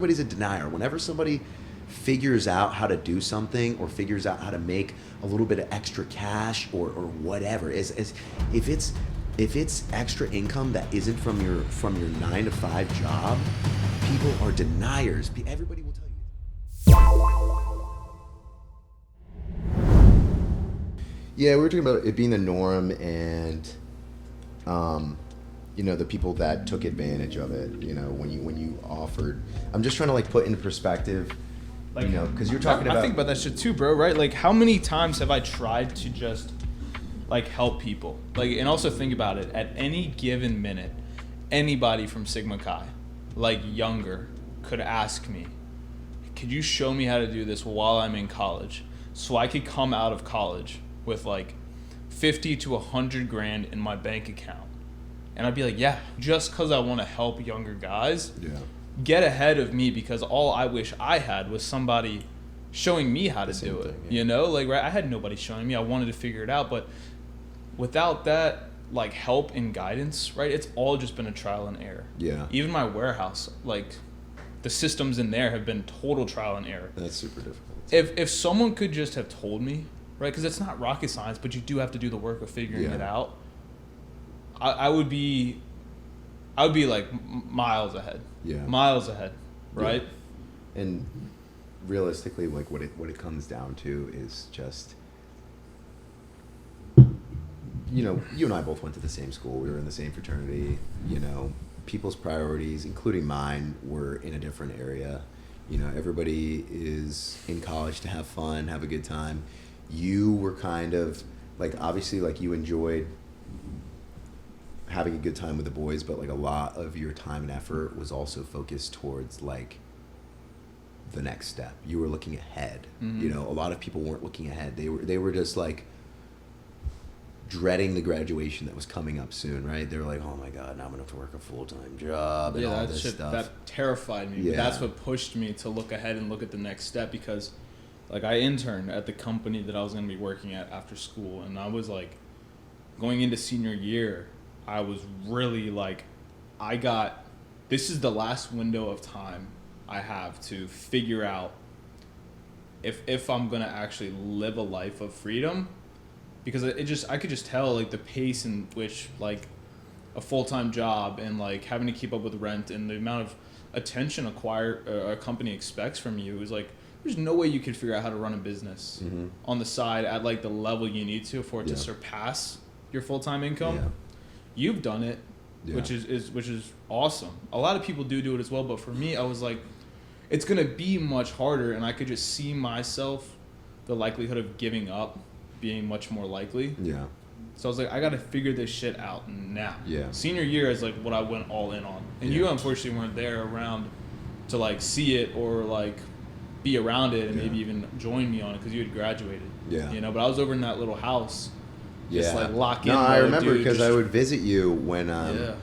Everybody's a denier. Whenever somebody figures out how to do something or figures out how to make a little bit of extra cash or whatever, if it's extra income that isn't from your 9-to-5 job, people are deniers. Everybody will tell you. Yeah, we were talking about it being the norm and the people that took advantage of it, when you offered. I'm just trying to put into perspective, because you're talking about. I think about that shit too, bro. Right? Like, how many times have I tried to just help people? And also think about it. At any given minute, anybody from Sigma Chi, younger, could ask me, "Could you show me how to do this while I'm in college, so I could come out of college with 50 to 100 grand in my bank account?" And I'd be like, yeah, just because I want to help younger guys get ahead of me, because all I wish I had was somebody showing me how to do it. Yeah. Right? I had nobody showing me. I wanted to figure it out. But without that, help and guidance, right, it's all just been a trial and error. Yeah. Even my warehouse, the systems in there have been total trial and error. That's super difficult. If someone could just have told me, right, because it's not rocket science, but you do have to do the work of figuring it out. I would be miles ahead. Yeah. Miles ahead, right? Yeah. And realistically, what it comes down to is just, you and I both went to the same school. We were in the same fraternity. People's priorities, including mine, were in a different area. Everybody is in college to have fun, have a good time. You were kind of obviously you enjoyed having a good time with the boys, but a lot of your time and effort was also focused towards the next step. You were looking ahead. Mm-hmm. A lot of people weren't looking ahead. They were just dreading the graduation that was coming up soon, right? They were like, oh my God, now I'm gonna have to work a full-time job and all this stuff. That terrified me. Yeah. But that's what pushed me to look ahead and look at the next step, because I interned at the company that I was gonna be working at after school, and I was going into senior year, I was really this is the last window of time I have to figure out if I'm going to actually live a life of freedom, because I could just tell the pace in which a full-time job and having to keep up with rent and the amount of attention a company expects from you is there's no way you could figure out how to run a business on the side at the level you need to for it to surpass your full-time income. Yeah. You've done it, which is awesome. A lot of people do it as well, but for me, I was it's gonna be much harder, and I could just see myself, the likelihood of giving up being much more likely. Yeah. So I was I gotta figure this shit out now. Yeah. Senior year is what I went all in on, and you unfortunately weren't there around to see it or be around it and maybe even join me on it because you had graduated. Yeah. But I was over in that little house. Just lock in. No, I remember because I would visit you when I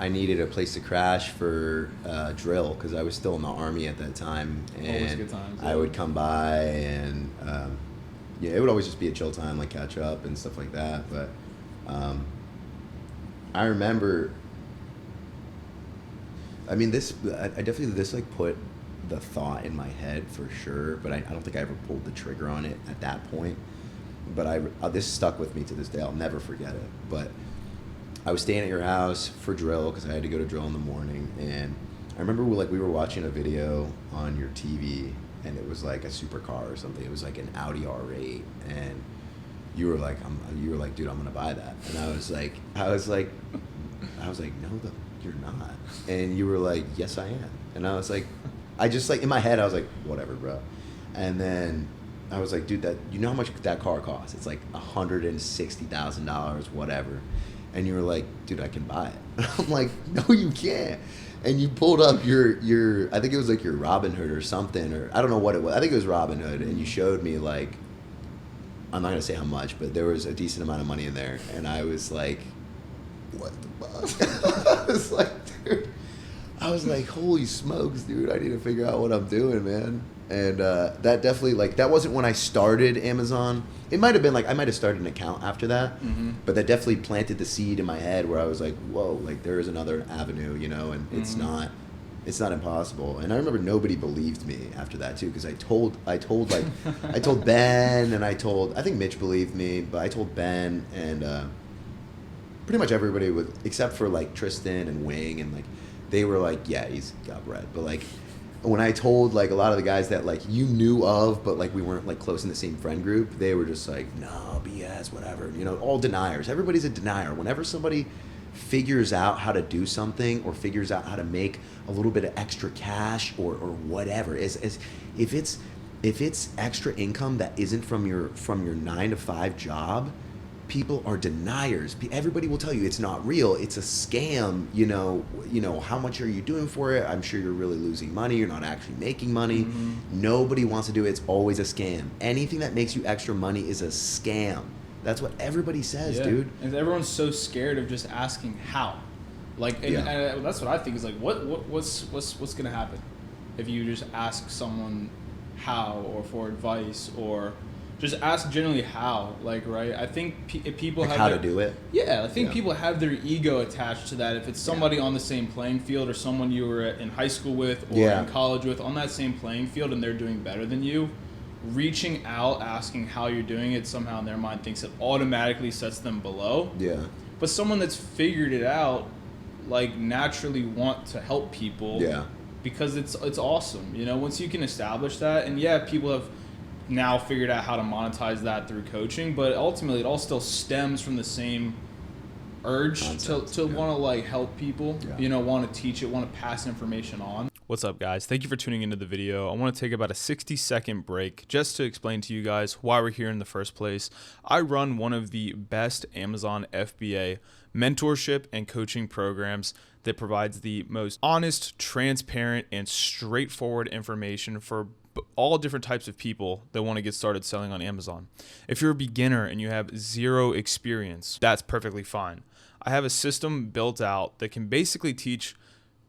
needed a place to crash for drill, because I was still in the Army at that time, and always good times, I would come by and it would always just be a chill time, catch up and stuff like that. But I remember. I mean, this put the thought in my head for sure, but I don't think I ever pulled the trigger on it at that point. But this stuck with me to this day. I'll never forget it. But I was staying at your house for drill because I had to go to drill in the morning. And I remember we were watching a video on your TV, and it was a supercar or something. It was an Audi R8, and you were dude, I'm gonna buy that. And I was like, no, you're not. And you were like, yes, I am. And I was I just in my head I was whatever, bro. And then I was dude, that how much that car costs? It's $160,000, whatever. And you were like, dude, I can buy it. I'm like, no, you can't. And you pulled up your I think it was your Robinhood or something, or I don't know what it was. I think it was Robinhood, and you showed me I'm not gonna say how much, but there was a decent amount of money in there, and I was like, what the fuck? I was like, holy smokes, dude, I need to figure out what I'm doing, man. And that definitely, that wasn't when I started Amazon. It might have been, I might have started an account after that. Mm-hmm. But that definitely planted the seed in my head where I was like, whoa, there is another avenue, and it's not It's not impossible. And I remember nobody believed me after that too, because I told like I told Ben, and I think Mitch believed me, but I told Ben and pretty much everybody except for like Tristan and Wing, and like they were like, yeah, he's got bread. But like when I told like a lot of the guys that like you knew of, but like we weren't like close in the same friend group, they were just like, no, BS, whatever. You know, all deniers. Everybody's a denier. Whenever somebody figures out how to do something or figures out how to make a little bit of extra cash or whatever, is if it's extra income that isn't from your 9-to-5 job, people are deniers. Everybody will tell you it's not real. It's a scam. You know, how much are you doing for it? I'm sure you're really losing money. You're not actually making money. Mm-hmm. Nobody wants to do it. It's always a scam. Anything that makes you extra money is a scam. That's what everybody says, dude. And everyone's so scared of just asking how. Like, and that's what I think is like, what's gonna happen if you just ask someone how, or for advice, or just ask generally how, like, right? I think if people like have how to do it. Yeah, I think people have their ego attached to that. If it's somebody on the same playing field, or someone you were in high school with or in college with on that same playing field, and they're doing better than you, reaching out, asking how you're doing it, somehow in their mind thinks it automatically sets them below. Yeah. But someone that's figured it out, like, naturally want to help people. Yeah. Because it's awesome, you know. Once you can establish that, and people have now figured out how to monetize that through coaching, but ultimately it all still stems from the same urge to want to like help people, you know, want to teach it, want to pass information on. What's up, guys? Thank you for tuning into the video. I want to take about a 60-second break just to explain to you guys why we're here in the first place. I run one of the best Amazon FBA mentorship and coaching programs that provides the most honest, transparent, and straightforward information for all different types of people that want to get started selling on Amazon. If you're a beginner and you have zero experience, that's perfectly fine. I have a system built out that can basically teach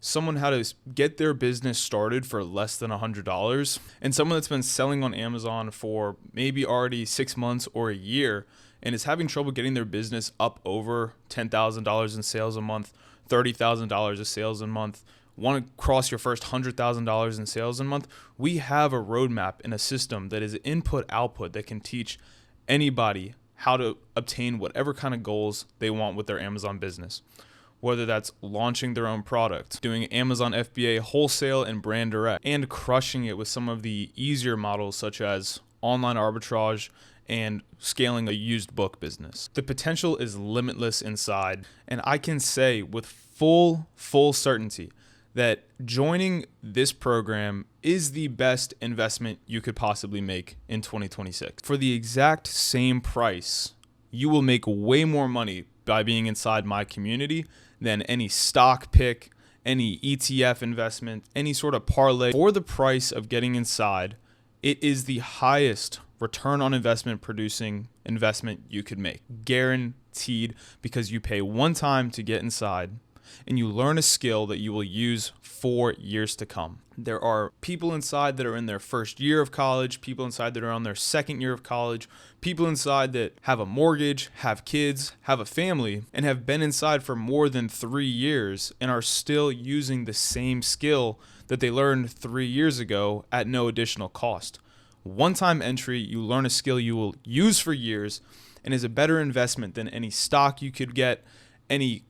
someone how to get their business started for less than $100, and someone that's been selling on Amazon for maybe already 6 months or a year and is having trouble getting their business up over $10,000 in sales a month, $30,000 of sales a month, want to cross your first $100,000 in sales a month, we have a roadmap and a system that is input-output that can teach anybody how to obtain whatever kind of goals they want with their Amazon business. Whether that's launching their own product, doing Amazon FBA wholesale and brand direct, and crushing it with some of the easier models such as online arbitrage and scaling a used book business. The potential is limitless inside, and I can say with full certainty that joining this program is the best investment you could possibly make in 2026. For the exact same price, you will make way more money by being inside my community than any stock pick, any ETF investment, any sort of parlay. For the price of getting inside, it is the highest return on investment producing investment you could make. Guaranteed, because you pay one time to get inside and you learn a skill that you will use for years to come. There are people inside that are in their first year of college, people inside that are on their second year of college, people inside that have a mortgage, have kids, have a family, and have been inside for more than 3 years and are still using the same skill that they learned 3 years ago at no additional cost. One-time entry, you learn a skill you will use for years and is a better investment than any stock you could get, any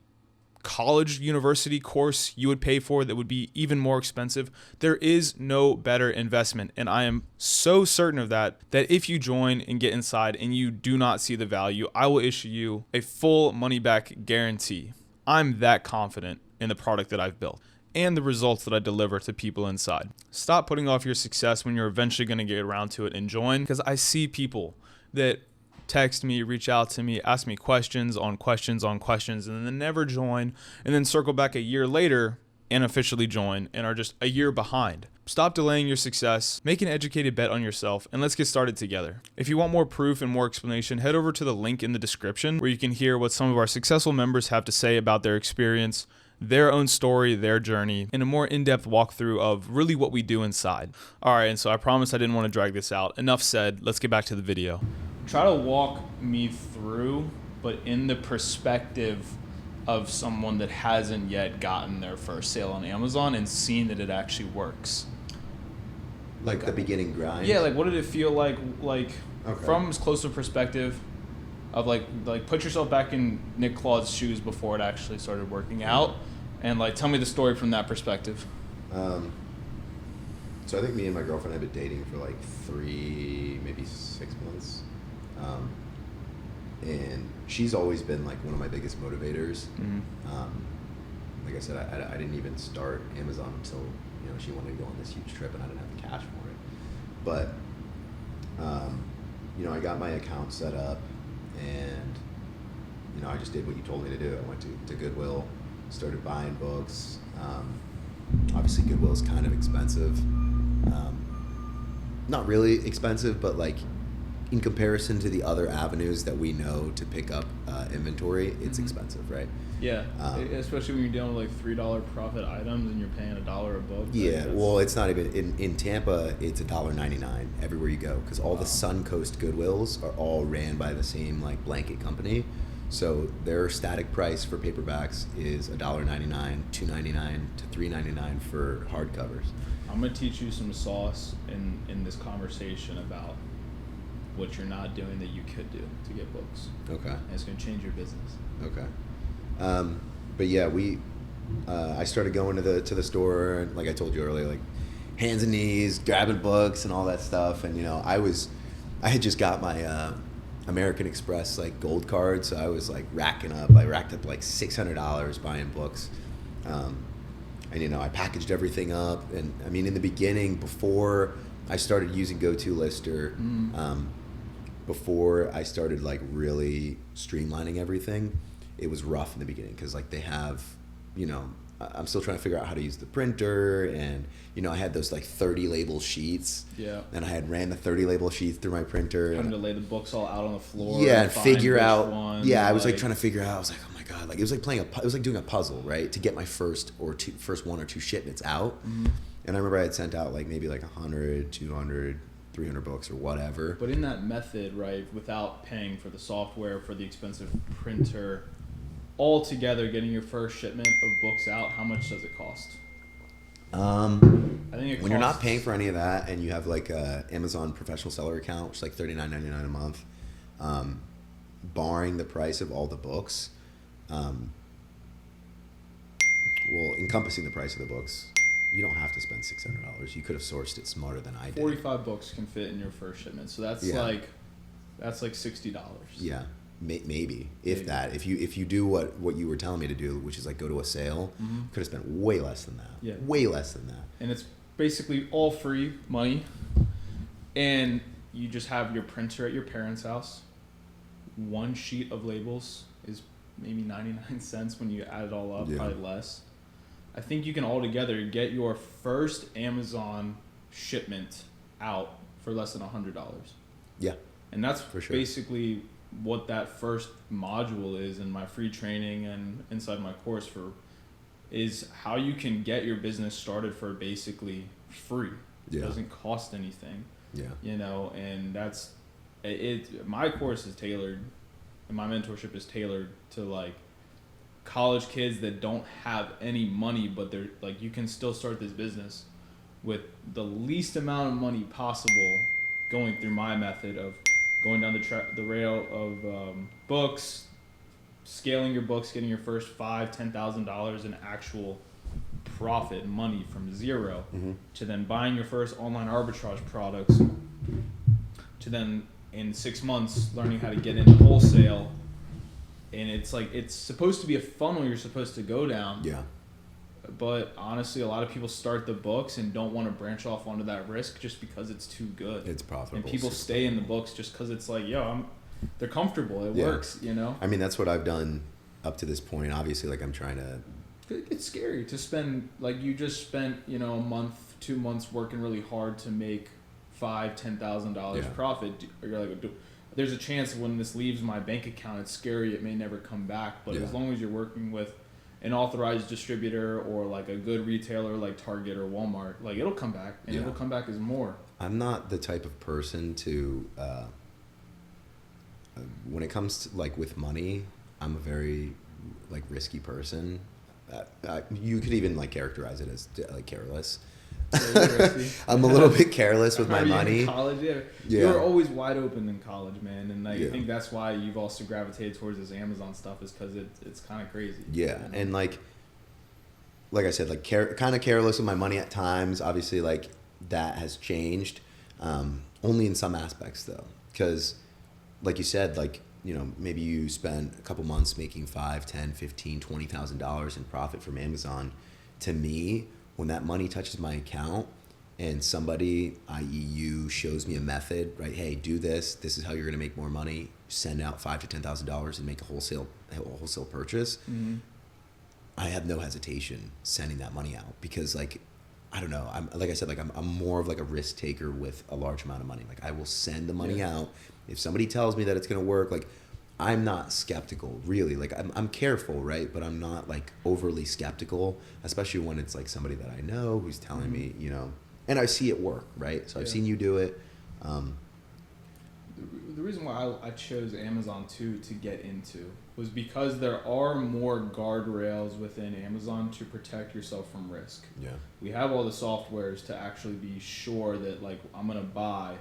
college university course you would pay for that would be even more expensive. There is no better investment, and I am so certain of that if you join and get inside and you do not see the value, I will issue you a full money back guarantee. I'm that confident in the product that I've built and the results that I deliver to people inside. Stop putting off your success when you're eventually going to get around to it and join, because I see people that text me, reach out to me, ask me questions on questions on questions, and then never join, and then circle back a year later and officially join and are just a year behind. Stop delaying your success, make an educated bet on yourself, and let's get started together. If you want more proof and more explanation, head over to the link in the description where you can hear what some of our successful members have to say about their experience, their own story, their journey, and a more in-depth walkthrough of really what we do inside. All right, and so I promised I didn't want to drag this out. Enough said, let's get back to the video. Try to walk me through, but in the perspective of someone that hasn't yet gotten their first sale on Amazon and seen that it actually works? Like the beginning grind? Yeah, like what did it feel like Okay. from as close a perspective of like put yourself back in Nick Claude's shoes before it actually started working out, and like tell me the story from that perspective. So I think me and my girlfriend have been dating for like 3, maybe 6 months. And she's always been like one of my biggest motivators. Like I said, I didn't even start Amazon until, you know, she wanted to go on this huge trip and I didn't have the cash for it. But, you know, I got my account set up and, you know, I just did what you told me to do. I went to Goodwill, started buying books. Obviously Goodwill is kind of expensive. Not really expensive, but like in comparison to the other avenues that we know to pick up inventory, it's expensive, right? Yeah, especially when you're dealing with like $3 profit items and you're paying $1 a book. Yeah, well, it's not even in Tampa. It's $1.99 everywhere you go because all the Suncoast Goodwills are all ran by the same like blanket company. So their static price for paperbacks is $1.99, $2.99 to $3.99 for hardcovers. I'm gonna teach you some sauce in this conversation about what you're not doing that you could do to get books. Okay. And it's gonna change your business. Okay. But yeah, I started going to the store, and like I told you earlier, like hands and knees, grabbing books and all that stuff. And you know, I had just got my American Express like gold card, so I was like racking up. I racked up like $600 buying books. And you know, I packaged everything up, and I mean, in the beginning, before I started using GoToLister, before I started like really streamlining everything, it was rough in the beginning because like they have, you know, I'm still trying to figure out how to use the printer, and you know, I had those like 30 label sheets. Yeah. And I had ran the 30 label sheets through my printer. Having to lay the books all out on the floor. Yeah, and figure out. Yeah, I was like trying to figure out. I was like, oh my god, like it was like it was like doing a puzzle, right? To get my first 1 or 2 shipments out. And I remember I had sent out like maybe like 100, 200, 300 books or whatever. But in that method, right, without paying for the software, for the expensive printer, all together getting your first shipment of books out, how much does it cost? I think when you're not paying for any of that and you have like a Amazon professional seller account, which is like $39.99 a month, barring the price of all the books, well, encompassing the price of the books, you don't have to spend $600. You could have sourced it smarter than I did. 45 books can fit in your first shipment, so that's like $60. Yeah, maybe if that. If you do what you were telling me to do, which is like go to a sale, could have spent way less than that. Yeah, way less than that. And it's basically all free money, and you just have your printer at your parents' house. 1 sheet of labels is maybe 99 cents when you add it all up, probably less. I think you can altogether get your first Amazon shipment out for less than $100. Yeah. And that's for sure. Basically what that first module is in my free training and inside my course is how you can get your business started for basically free. Yeah. It doesn't cost anything. Yeah. You know, and that's it. My course is tailored, and my mentorship is tailored to like college kids that don't have any money, but they're like, you can still start this business with the least amount of money possible, going through my method of going down the rail of books, scaling your books, getting your first $5,000-$10,000 in actual profit money from zero, to then buying your first online arbitrage products, to then in 6 months learning how to get into wholesale. And it's like, it's supposed to be a funnel you're supposed to go down. Yeah. But honestly, a lot of people start the books and don't want to branch off onto that risk just because it's too good. It's profitable. And people stay in the books just because it's like, they're comfortable. It works, you know? I mean, that's what I've done up to this point. Obviously, like I'm trying to... It's scary to spend, like you just spent, a month, 2 months working really hard to make $5,000, $10,000 profit. You're like, there's a chance when this leaves my bank account, it's scary, it may never come back. But as long as you're working with an authorized distributor or like a good retailer like Target or Walmart, like it'll come back, and it'll come back as more. I'm not the type of person to, when it comes to like with money, I'm a very like risky person. You could even like characterize it as like careless. I'm a little bit careless with my money. In college, yeah. You were always wide open in college, man, and like, I think that's why you've also gravitated towards this Amazon stuff, is because it's kind of crazy. Yeah, you know? And like I said, like kind of careless with my money at times. Obviously, like that has changed, only in some aspects though, because like you said, like, you know, maybe you spend a couple months making $5, $10, $15, $20,000 in profit from Amazon. To me, when that money touches my account and somebody, i.e. you, shows me a method, right? Hey, do this. This is how you're going to make more money. Send out $5,000 to $10,000 and make a wholesale purchase. Mm-hmm. I have no hesitation sending that money out because, like, I don't know. I'm like I said, like I'm more of like a risk taker with a large amount of money. Like I will send the money out. If somebody tells me that it's going to work, like I'm not skeptical, really. Like I'm careful, right? But I'm not like overly skeptical, especially when it's like somebody that I know who's telling me, you know, and I see it work, right? So I've seen you do it. The reason why I chose Amazon too to get into was because there are more guardrails within Amazon to protect yourself from risk. Yeah. We have all the softwares to actually be sure that, like, I'm going to buy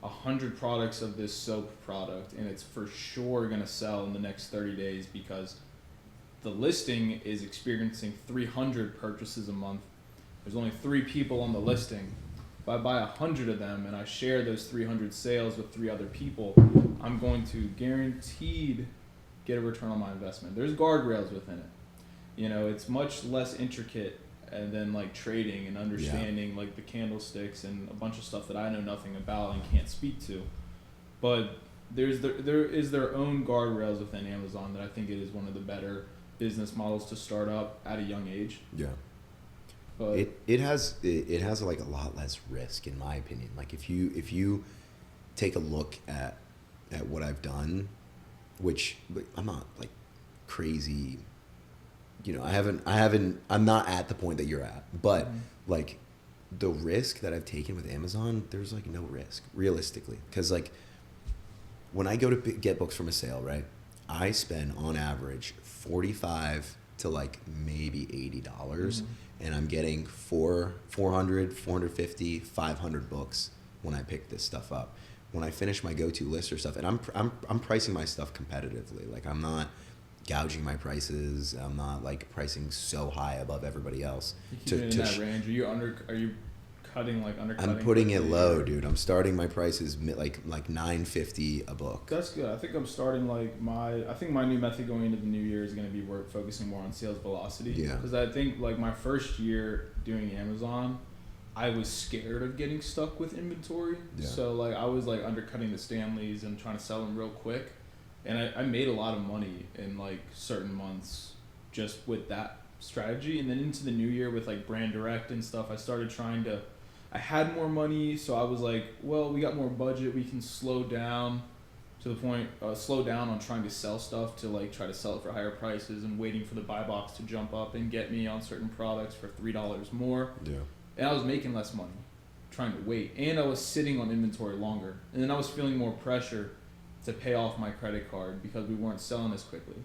100 products of this soap product and it's for sure going to sell in the next 30 days because the listing is experiencing 300 purchases a month. There's only 3 people on the listing. If I buy 100 of them and I share those 300 sales with 3 other people, I'm going to guaranteed get a return on my investment. There's guardrails within it. You know, it's much less intricate than like trading and understanding like the candlesticks and a bunch of stuff that I know nothing about and can't speak to. But there is their own guardrails within Amazon that I think it is one of the better business models to start up at a young age. Yeah. But it has like a lot less risk in my opinion. Like if you take a look at what I've done, which I'm not like crazy, you know, I'm not at the point that you're at, but like the risk that I've taken with Amazon, there's like no risk realistically. Cause like when I go to get books from a sale, right, I spend on average $45 to like maybe $80. And I'm getting 400, 450, 500 books when I pick this stuff up. When I finish my go-to list or stuff, and I'm pricing my stuff competitively. Like I'm not gouging my prices. I'm not like pricing so high above everybody else. You keep it in that range. Are you undercutting? I'm putting it low, dude. I'm starting my prices like $9.50 a book. That's good. I think I'm starting I think my new method going into the new year is going to be focusing more on sales velocity. Yeah. Because I think like my first year doing Amazon, I was scared of getting stuck with inventory. Yeah. So like I was like undercutting the Stanleys and trying to sell them real quick, and I made a lot of money in like certain months just with that strategy. And then into the new year with like brand direct and stuff, I had more money, so I was like, well, we got more budget, we can slow down on trying to sell stuff to like try to sell it for higher prices and waiting for the buy box to jump up and get me on certain products for $3 more. Yeah. And I was making less money trying to wait, and I was sitting on inventory longer, and then I was feeling more pressure to pay off my credit card because we weren't selling as quickly.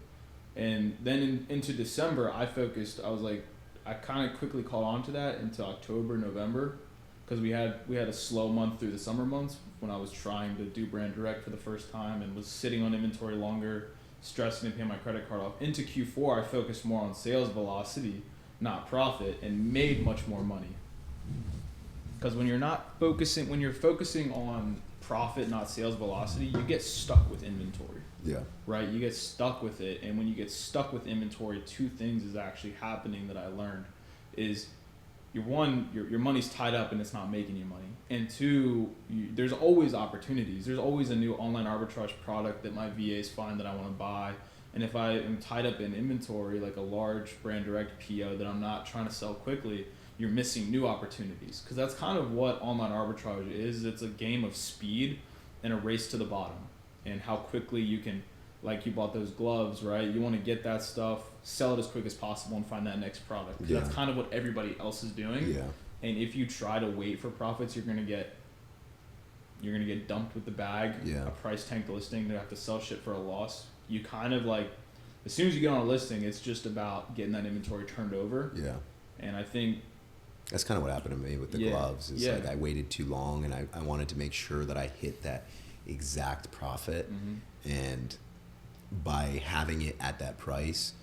And then into December, I kind of quickly caught on to that into October, November, because we had a slow month through the summer months when I was trying to do brand direct for the first time and was sitting on inventory longer, stressing to pay my credit card off. Into Q4, I focused more on sales velocity, not profit, and made much more money. Because when you're focusing on profit, not sales velocity, you get stuck with inventory. Yeah. Right? You get stuck with it, and when you get stuck with inventory, 2 things is actually happening that I learned is your money's tied up and it's not making you money, and 2, there's always opportunities. There's always a new online arbitrage product that my VAs find that I want to buy, and if I am tied up in inventory like a large brand direct PO that I'm not trying to sell quickly, you're missing new opportunities, because that's kind of what online arbitrage is. It's a game of speed and a race to the bottom, and how quickly you can, like you bought those gloves, right? You want to get that stuff, sell it as quick as possible, and find that next product. Yeah. That's kind of what everybody else is doing. Yeah. And if you try to wait for profits, you're gonna get dumped with the bag. Yeah. A price tanked listing. They have to sell shit for a loss. You kind of like as soon as you get on a listing, it's just about getting that inventory turned over. Yeah. And I think that's kind of what happened to me with the gloves. It's like I waited too long, and I wanted to make sure that I hit that exact profit. And by having it at that price,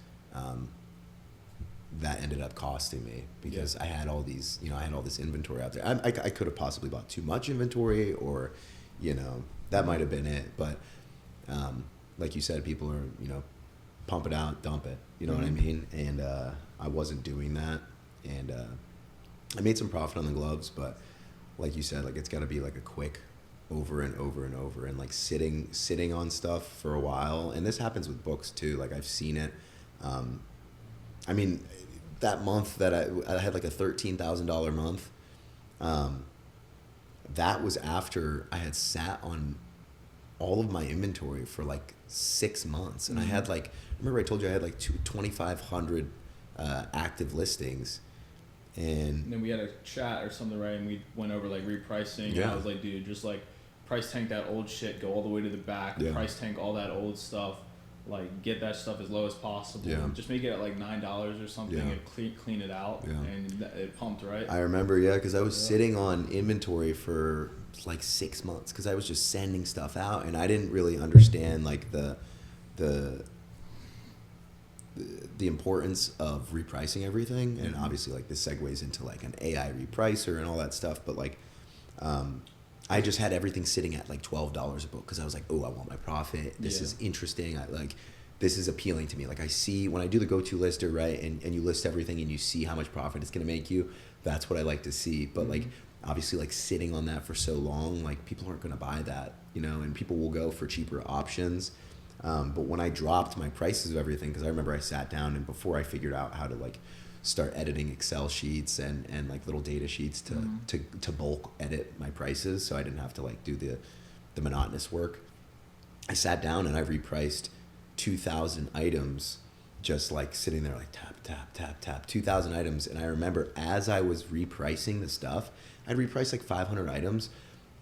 that ended up costing me because I had all these, I had all this inventory out there. I could have possibly bought too much inventory, or, that might have been it. But like you said, people are, pump it out, dump it. You know what I mean? And I wasn't doing that. And I made some profit on the gloves, but like you said, like it's got to be like a quick over and over and over, and like sitting on stuff for a while. And this happens with books too. Like I've seen it. I mean, that month that I had like a $13,000 month, that was after I had sat on all of my inventory for like 6 months. And I had like, remember I told you I had like 2,500 active listings. And then we had a chat or something, right? And we went over like repricing. Yeah. And I was like, dude, just like price tank that old shit, go all the way to the back, price tank all that old stuff, like get that stuff as low as possible. Just make it at like $9 or something and clean it out. And it pumped, right? I remember, because I was sitting on inventory for like 6 months because I was just sending stuff out, and I didn't really understand like the importance of repricing everything. And obviously like this segues into like an AI repricer and all that stuff, but like I just had everything sitting at like $12 a book because I was like, oh, I want my profit. This is interesting. This is appealing to me. Like I see when I do the go-to lister, right, and you list everything and you see how much profit it's going to make you, that's what I like to see. But like obviously like sitting on that for so long, like people aren't going to buy that, and people will go for cheaper options. But when I dropped my prices of everything, because I remember I sat down and before I figured out how to like start editing Excel sheets and like little data sheets to bulk edit my prices, so I didn't have to like do the monotonous work. I sat down and I repriced 2,000 items, just like sitting there like tap, tap, tap, tap, 2,000 items. And I remember as I was repricing the stuff, I'd reprice like 500 items,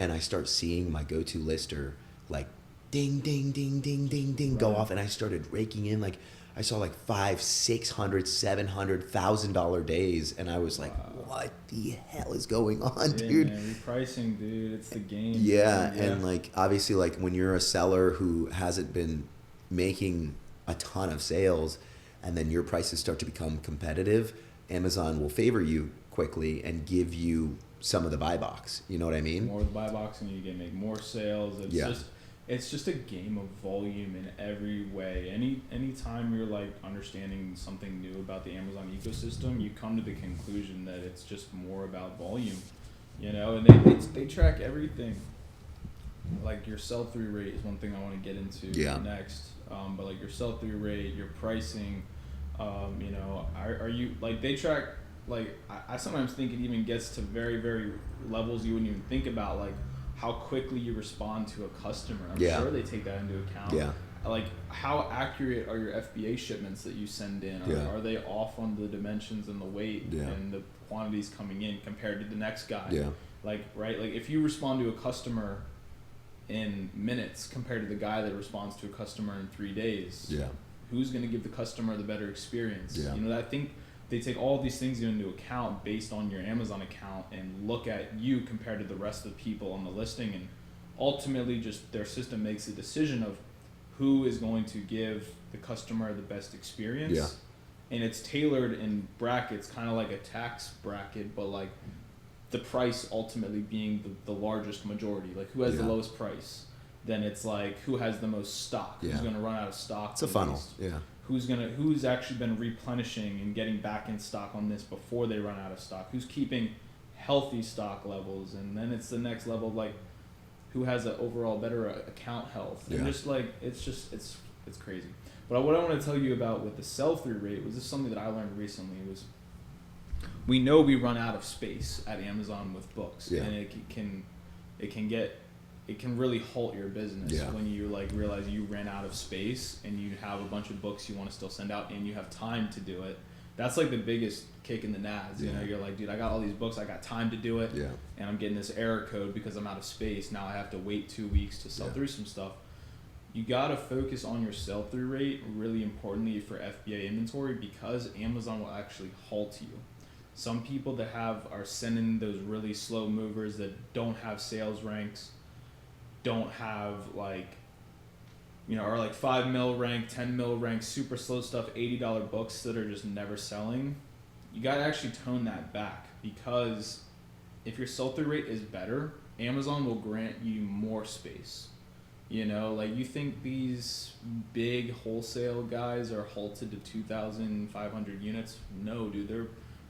and I start seeing my go-to lister like ding, ding, ding, ding, ding, ding go off, and I started raking in like I saw like $500, $600, $700, $1,000 days, and I was like, what the hell is going on, dude? Man, repricing, dude, it's the game. Yeah, and like obviously like when you're a seller who hasn't been making a ton of sales, and then your prices start to become competitive, Amazon will favor you quickly and give you some of the buy box. You know what I mean? More of the buy box, and you can make more sales. It's just a game of volume in every way. Any time you're like understanding something new about the Amazon ecosystem, you come to the conclusion that it's just more about volume, and they track everything. Like your sell-through rate is one thing I want to get into next. But like your sell-through rate, your pricing, are you like they track, like I sometimes think it even gets to very, very levels you wouldn't even think about, like how quickly you respond to a customer. I'm sure they take that into account. Yeah. Like how accurate are your FBA shipments that you send in? Are they off on the dimensions and the weight and the quantities coming in compared to the next guy? Yeah. Like if you respond to a customer in minutes compared to the guy that responds to a customer in 3 days, who's going to give the customer the better experience? I think they take all these things into account based on your Amazon account and look at you compared to the rest of the people on the listing, and ultimately just their system makes a decision of who is going to give the customer the best experience. Yeah. And it's tailored in brackets, kind of like a tax bracket, but like the price ultimately being the largest majority. Like who has the lowest price? Then it's like who has the most stock? Who's going to run out of stock? It's a funnel. Yeah. Who's actually been replenishing and getting back in stock on this before they run out of stock? Who's keeping healthy stock levels? And then it's the next level of like who has an overall better account health. And just like it's crazy. But what I want to tell you about with the sell-through rate was this something that I learned recently was we know we run out of space at Amazon with books, and it can really halt your business when you like realize you ran out of space and you have a bunch of books you want to still send out and you have time to do it. That's like the biggest kick in the nads. You know, you're like, dude, I got all these books, I got time to do it, and I'm getting this error code because I'm out of space. Now I have to wait 2 weeks to sell through some stuff. you gotta focus on your sell-through rate really importantly for FBA inventory, because Amazon will actually halt you. Some people that are sending those really slow movers that don't have sales ranks, don't have like, are like 5 mil rank, 10 mil rank, super slow stuff, $80 books that are just never selling. You gotta actually tone that back, because if your sell-through rate is better, Amazon will grant you more space. Like, you think these big wholesale guys are halted to 2,500 units? No, dude,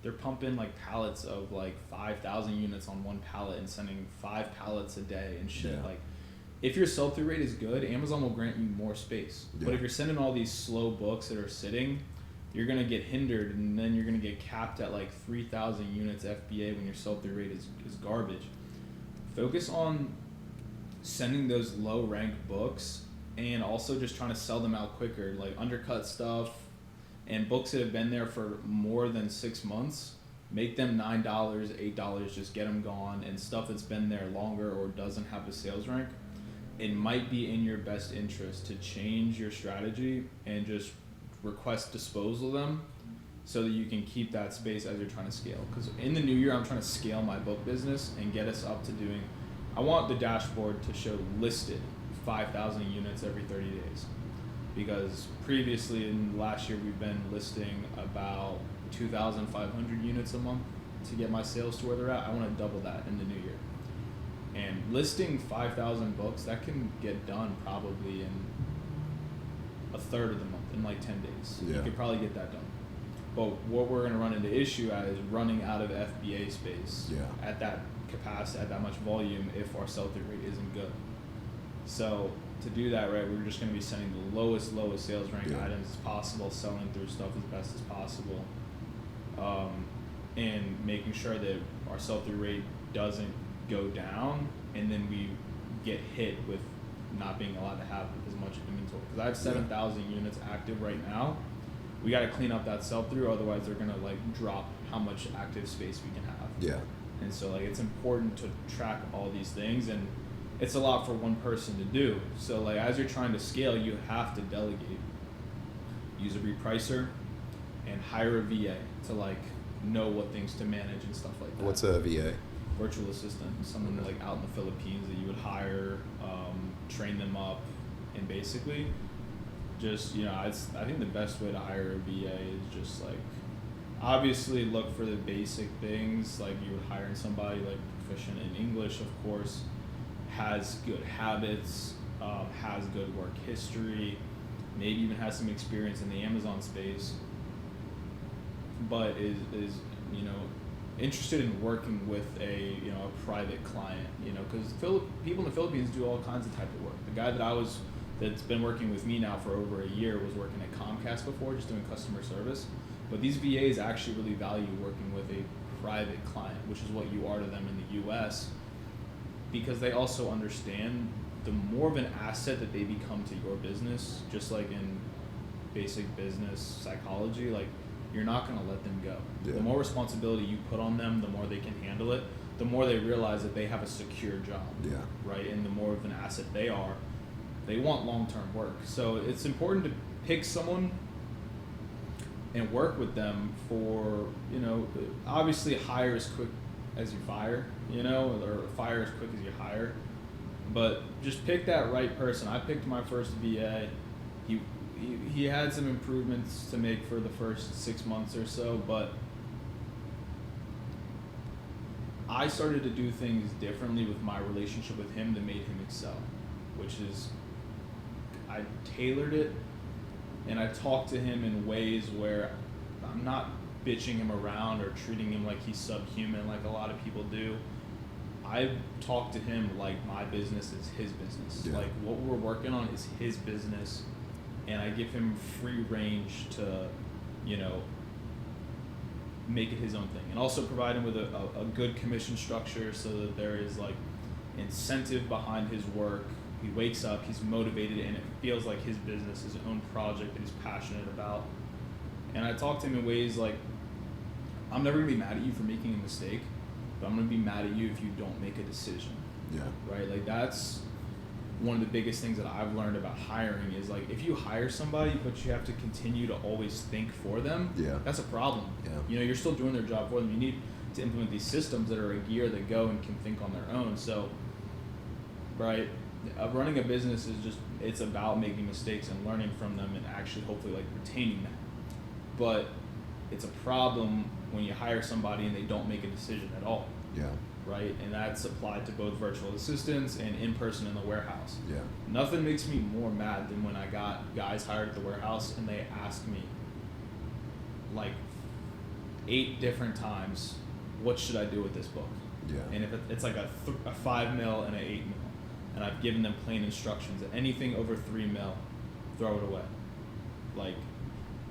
they're pumping like pallets of like 5,000 units on one pallet and sending 5 pallets a day and shit. Yeah. Like, if your sell-through rate is good, Amazon will grant you more space. Yeah. But if you're sending all these slow books that are sitting, you're gonna get hindered, and then you're gonna get capped at like 3,000 units FBA when your sell-through rate is garbage. Focus on sending those low ranked books, and also just trying to sell them out quicker, like undercut stuff and books that have been there for more than 6 months. Make them $9, $8, just get them gone. And stuff that's been there longer or doesn't have a sales rank, it might be in your best interest to change your strategy and just request disposal of them, so that you can keep that space as you're trying to scale. Because in the new year, I'm trying to scale my book business and get us up to doing, I want the dashboard to show listed 5,000 units every 30 days. Because previously in last year, we've been listing about 2,500 units a month to get my sales to where they're at. I want to double that in the new year. And listing 5,000 books, that can get done probably in a third of the month, in like 10 days. Yeah. You could probably get that done. But what we're going to run into issue at is running out of FBA space at that capacity, at that much volume, if our sell-through rate isn't good. So to do that, right, we're just going to be sending the lowest sales rank items as possible, selling through stuff as best as possible, and making sure that our sell-through rate doesn't go down, and then we get hit with not being allowed to have as much inventory. Because I have 7,000 units active right now. We got to clean up that sell-through, otherwise they're going to like drop how much active space we can have. Yeah. And so like it's important to track all these things, and it's a lot for one person to do. So like as you're trying to scale, you have to delegate. Use a repricer and hire a VA to like know what things to manage and stuff like that. What's a VA? Virtual assistant, someone like out in the Philippines that you would hire, train them up, and basically just, I think the best way to hire a VA is just like, obviously look for the basic things, like you would hire somebody like proficient in English, of course, has good habits, has good work history, maybe even has some experience in the Amazon space, but is interested in working with a private client, because people in the Philippines do all kinds of type of work. The guy that's been working with me now for over a year was working at Comcast before, just doing customer service. But these VAs actually really value working with a private client, which is what you are to them in the US, because they also understand the more of an asset that they become to your business, just like in basic business psychology, like you're not going to let them go. Yeah. The more responsibility you put on them, the more they can handle it, the more they realize that they have a secure job, right? And the more of an asset they are, they want long-term work. So it's important to pick someone and work with them for, obviously hire as quick as you fire, or fire as quick as you hire. But just pick that right person. I picked my first VA. He had some improvements to make for the first 6 months or so, but I started to do things differently with my relationship with him that made him excel, which is I tailored it, and I talked to him in ways where I'm not bitching him around or treating him like he's subhuman like a lot of people do. I talk to him like my business is his business. Yeah. Like what we're working on is his business, and I give him free range to, make it his own thing, and also provide him with a good commission structure so that there is like incentive behind his work. He wakes up, he's motivated, and it feels like his business, his own project that he's passionate about. And I talk to him in ways like, I'm never gonna be mad at you for making a mistake, but I'm gonna be mad at you if you don't make a decision. Yeah. Right? Like that's one of the biggest things that I've learned about hiring is like if you hire somebody but you have to continue to always think for them, that's a problem. You know, you're still doing their job for them. You need to implement these systems that are a gear that go and can think on their own. So, right, running a business is just, it's about making mistakes and learning from them and actually hopefully like retaining that. But it's a problem when you hire somebody and they don't make a decision at all. Right, and that's applied to both virtual assistants and in person in the warehouse. Nothing makes me more mad than when I got guys hired at the warehouse and they ask me like 8 different times, what should I do with this book? And if it's like a 5 mil and an 8 mil, and I've given them plain instructions, anything over 3 mil, throw it away. Like,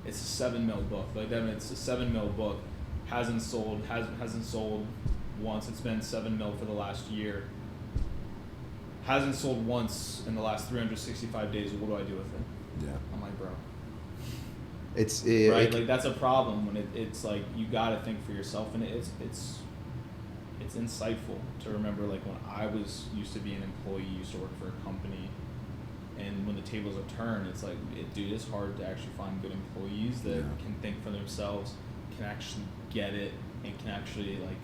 it's a 7 mil book. Like, I mean, it's a 7 mil book, hasn't sold once. It's been 7 mil for the last year. Hasn't sold once in the last 365 days. What do I do with it? I'm like, bro. Right, like that's a problem when it's like you gotta think for yourself, and it's insightful to remember like when I used to be an employee, used to work for a company, and when the tables are turned, it's like, dude, it's hard to actually find good employees that can think for themselves, can actually get it, and can actually like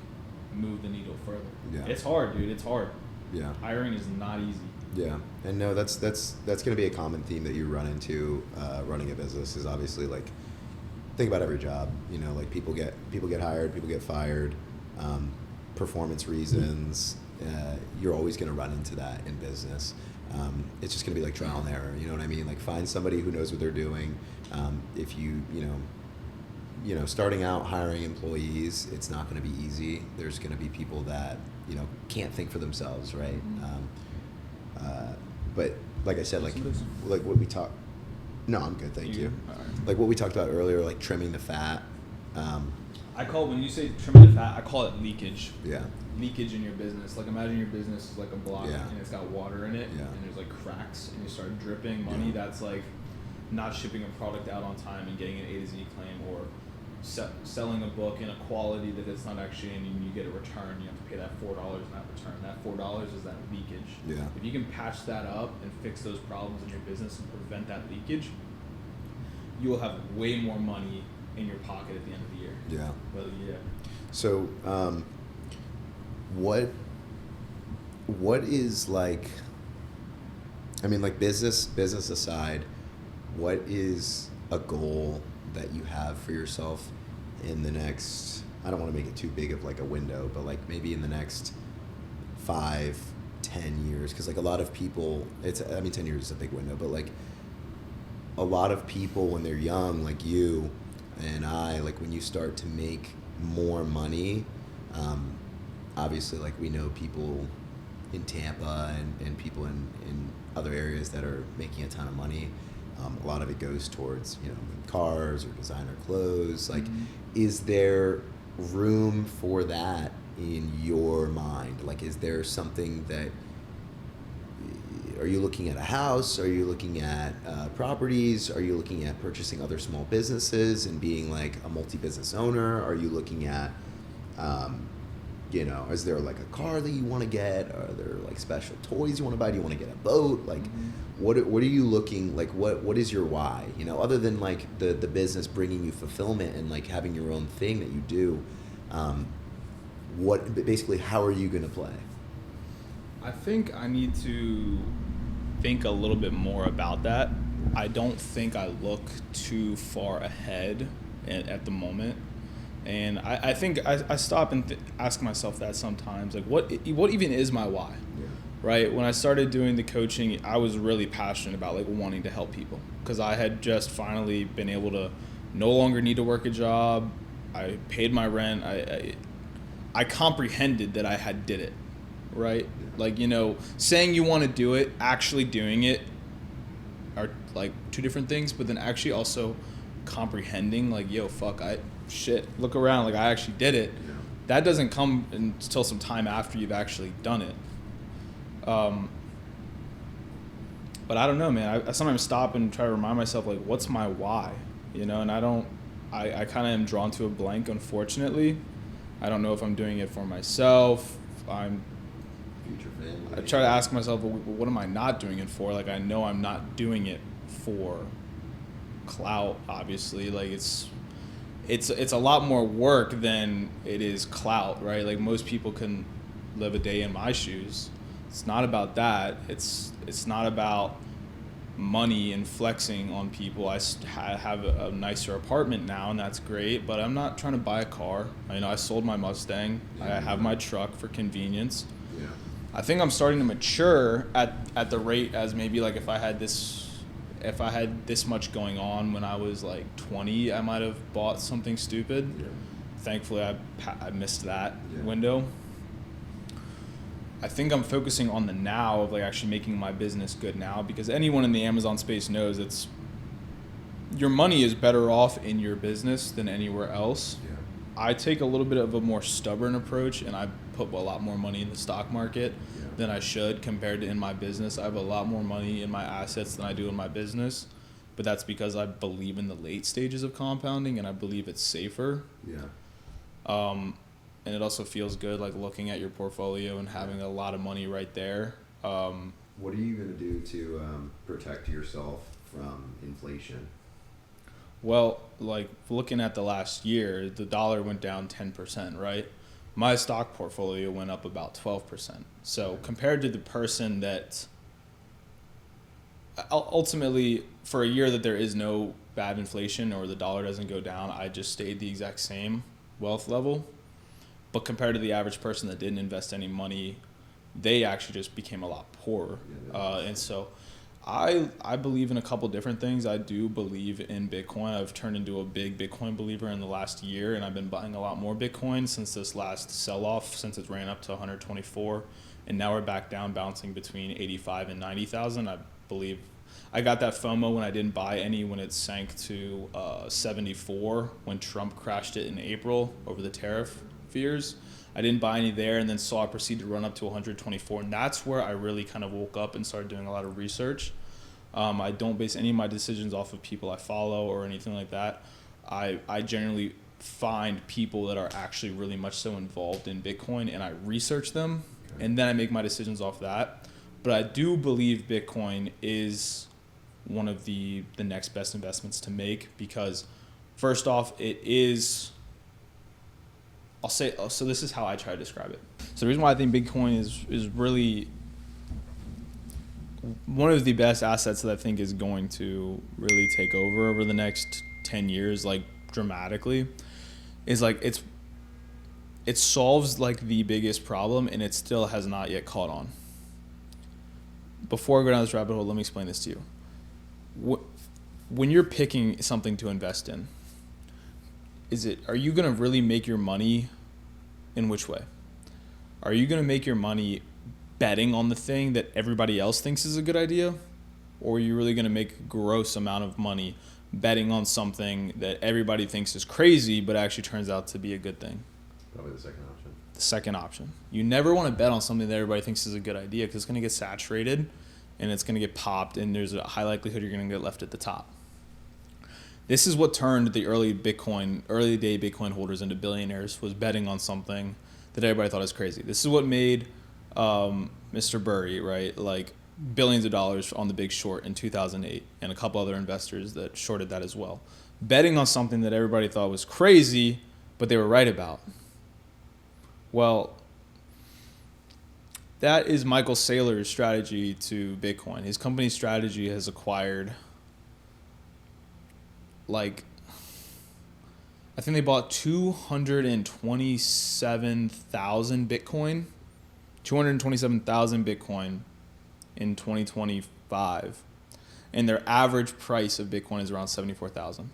move the needle further. It's hard, dude. It's hard. Hiring is not easy. And no, that's going to be a common theme that you run into running a business. Is obviously like, think about every job. You know, like people get hired, people get fired, performance reasons. You're always going to run into that in business. It's just going to be like trial and error. You know what I mean? Like find somebody who knows what they're doing. If you starting out hiring employees, it's not going to be easy. There's going to be people that, can't think for themselves, right? But like I said, like what we talked, no, I'm good, thank you. Right. Like what we talked about earlier, like trimming the fat. I call, when you say trimming the fat, I call it leakage. Leakage in your business. Like imagine your business is like a block and it's got water in it and there's like cracks and you start dripping money. That's like not shipping a product out on time and getting an A to Z claim, or selling a book in a quality that it's not actually in, and you get a return. You have to pay that $4 in that return. That $4 is that leakage. If you can patch that up and fix those problems in your business and prevent that leakage, you will have way more money in your pocket at the end of the year. So, what is like? I mean, like business aside, what is a goal that you have for yourself in the next, I don't want to make it too big of like a window, but like maybe in the next 5-10 years? Because like a lot of people, 10 years is a big window, but like a lot of people when they're young, like you and I, like when you start to make more money, obviously like we know people in Tampa and people in other areas that are making a ton of money. A lot of it goes towards, cars or designer clothes. Like, is there room for that in your mind? Like, is there something that, are you looking at a house? Are you looking at properties? Are you looking at purchasing other small businesses and being like a multi-business owner? Are you looking at, is there like a car that you want to get? Are there like special toys you want to buy? Do you want to get a boat? Like, what are you looking, like what is your why? Other than like the business bringing you fulfillment and like having your own thing that you do, how are you going to play? I think I need to think a little bit more about that. I don't think I look too far ahead at the moment. And I think I stop and ask myself that sometimes, like what even is my why? Right? When I started doing the coaching, I was really passionate about like wanting to help people, because I had just finally been able to no longer need to work a job. I paid my rent. I comprehended that I had did it, right? Like, saying you want to do it, actually doing it are like two different things, but then actually also comprehending like, look around, like I actually did it. That doesn't come until some time after you've actually done it. But I don't know, man. I sometimes stop and try to remind myself, like, what's my why? And I kind of am drawn to a blank, unfortunately. I don't know if I'm doing it for myself. I'm future family. I try to ask myself, well, what am I not doing it for? Like, I know I'm not doing it for clout, obviously. Like, it's a lot more work than it is clout, right? Like, most people can live a day in my shoes. It's not about that. It's not about money and flexing on people. I have a nicer apartment now, and that's great, but I'm not trying to buy a car. I sold my Mustang. I have my truck for convenience. Yeah. I think I'm starting to mature at the rate as maybe like if I had this much going on when I was like 20, I might have bought something stupid. Yeah. Thankfully, I missed that Yeah. window. I think I'm focusing on the now of like actually making my business good now, because anyone in the Amazon space knows your money is better off in your business than anywhere else. Yeah. I take a little bit of a more stubborn approach, and I put a lot more money in the stock market than I should compared to in my business. I have a lot more money in my assets than I do in my business, but that's because I believe in the late stages of compounding, and I believe it's safer. Yeah. And it also feels good, like looking at your portfolio and having a lot of money right there. What are you going to do to protect yourself from inflation? Well, like looking at the last year, the dollar went down 10%, right? My stock portfolio went up about 12%. So compared to the person that ultimately for a year that there is no bad inflation or the dollar doesn't go down, I just stayed the exact same wealth level. But compared to the average person that didn't invest any money, they actually just became a lot poorer. And so I believe in a couple different things. I do believe in Bitcoin. I've turned into a big Bitcoin believer in the last year, and I've been buying a lot more Bitcoin since this last sell-off, since it ran up to 124. And now we're back down, bouncing between 85 and 90,000. I believe I got that FOMO when I didn't buy any when it sank to 74 when Trump crashed it in April over the tariff fears. I didn't buy any there, and then saw it proceed to run up to 124, and that's where I really kind of woke up and started doing a lot of research. I don't base any of my decisions off of people I follow or anything like that. I generally find people that are actually really much so involved in Bitcoin, and I research them, and then I make my decisions off that. But I do believe Bitcoin is one of the next best investments to make, because first off, it is... so this is how I try to describe it. So the reason why I think Bitcoin is really one of the best assets that I think is going to really take over the next 10 years, like dramatically, is like it solves like the biggest problem, and it still has not yet caught on. Before I go down this rabbit hole, let me explain this to you. When you're picking something to invest in, are you going to really make your money in which way? Are you going to make your money betting on the thing that everybody else thinks is a good idea? Or are you really going to make a gross amount of money betting on something that everybody thinks is crazy but actually turns out to be a good thing? Probably the second option. The second option. You never want to bet on something that everybody thinks is a good idea, because it's going to get saturated and it's going to get popped, and there's a high likelihood you're going to get left at the top. This is what turned the early day Bitcoin holders into billionaires, was betting on something that everybody thought was crazy. This is what made Mr. Burry, right, like billions of dollars on The Big Short in 2008, and a couple other investors that shorted that as well. Betting on something that everybody thought was crazy, but they were right about. Well, that is Michael Saylor's strategy to Bitcoin. His company's strategy has acquired, like, I think they bought 227,000 Bitcoin in 2025. And their average price of Bitcoin is around 74,000.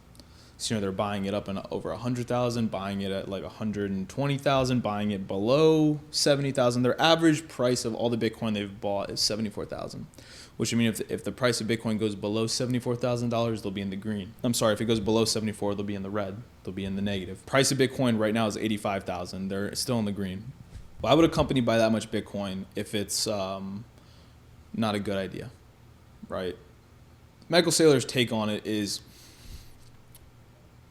So, they're buying it up in over 100,000, buying it at like 120,000, buying it below 70,000. Their average price of all the Bitcoin they've bought is 74,000, which would mean if the price of Bitcoin goes below $74,000, they'll be in the green. I'm sorry, if it goes below 74, they'll be in the red. They'll be in the negative. Price of Bitcoin right now is 85,000. They're still in the green. Why would a company buy that much Bitcoin if it's not a good idea, right? Michael Saylor's take on it is,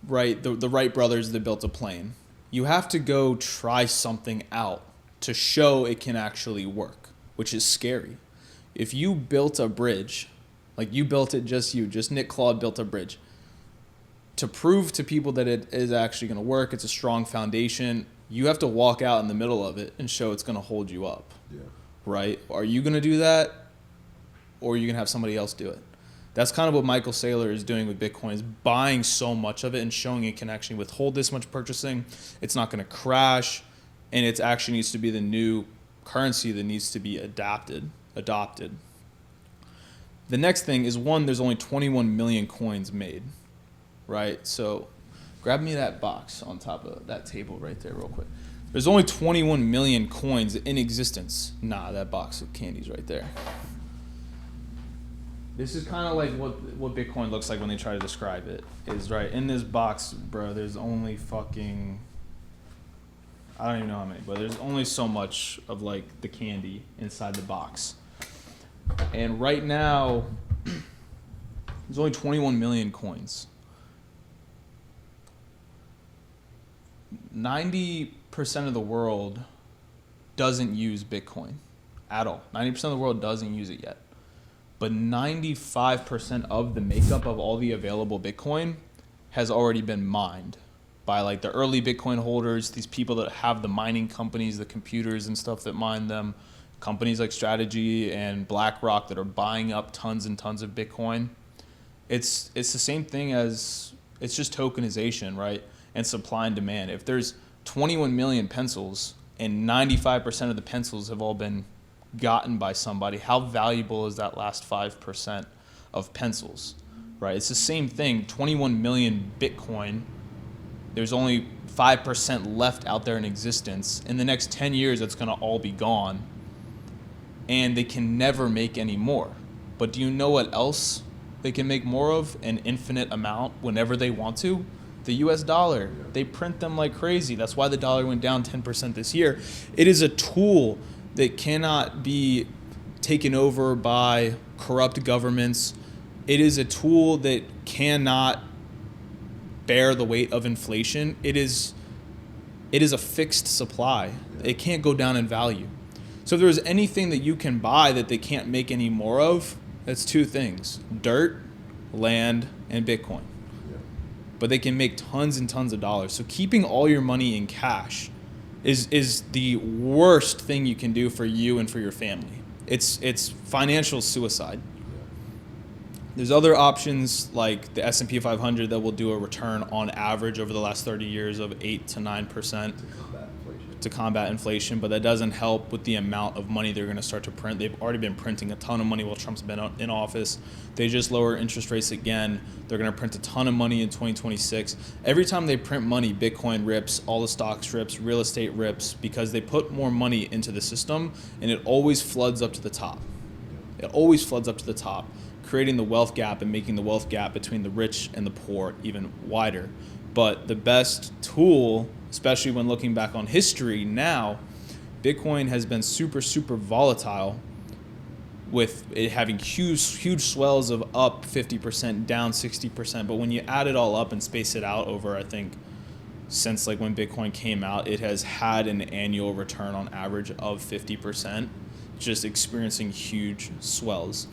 right, the Wright brothers that built a plane. You have to go try something out to show it can actually work, which is scary. If you built a bridge, like you built it, just Nick Claude built a bridge, to prove to people that it is actually going to work, it's a strong foundation, you have to walk out in the middle of it and show it's going to hold you up. Yeah. Right? Are you going to do that, or are you going to have somebody else do it? That's kind of what Michael Saylor is doing with Bitcoin, is buying so much of it and showing it can actually withhold this much purchasing. It's not going to crash, and it actually needs to be the new currency that needs to be adopted. The next thing is, one, there's only 21 million coins made, right? So grab me that box on top of that table right there real quick. There's only 21 million coins in existence. Nah, that box of candy's right there. This is kind of like what Bitcoin looks like when they try to describe it. Is right in this box, bro. There's only fucking, I don't even know how many, but there's only so much of like the candy inside the box. And right now, there's only 21 million coins. 90% of the world doesn't use Bitcoin at all. 90% of the world doesn't use it yet. But 95% of the makeup of all the available Bitcoin has already been mined by like the early Bitcoin holders, these people that have the mining companies, the computers and stuff that mine them, companies like Strategy and BlackRock that are buying up tons and tons of Bitcoin. It's the same thing as, it's just tokenization, right? And supply and demand. If there's 21 million pencils and 95% of the pencils have all been gotten by somebody, how valuable is that last 5% of pencils, right? It's the same thing. 21 million Bitcoin, there's only 5% left out there in existence. In the next 10 years, it's going to all be gone, and they can never make any more. But do you know what else they can make more of? An infinite amount whenever they want to? The US dollar. They print them like crazy. That's why the dollar went down 10% this year. It is a tool that cannot be taken over by corrupt governments. It is a tool that cannot bear the weight of inflation. It is a fixed supply. It can't go down in value. So if there's anything that you can buy that they can't make any more of, that's two things: dirt, land, and Bitcoin. But they can make tons and tons of dollars. So keeping all your money in cash is the worst thing you can do for you and for your family. It's financial suicide. There's other options like the S&P 500 that will do a return on average over the last 30 years of 8 to 9% to combat inflation, but that doesn't help with the amount of money they're going to start to print. They've already been printing a ton of money while Trump's been in office. They just lower interest rates again. They're going to print a ton of money in 2026. Every time they print money, Bitcoin rips, all the stocks rips, real estate rips, because they put more money into the system, and it always floods up to the top. It always floods up to the top, creating the wealth gap and making the wealth gap between the rich and the poor even wider. But the best tool, especially when looking back on history now, Bitcoin has been super, super volatile, with it having huge swells of up 50%, down 60%. But when you add it all up and space it out over, I think, since like when Bitcoin came out, it has had an annual return on average of 50%, just experiencing huge swells.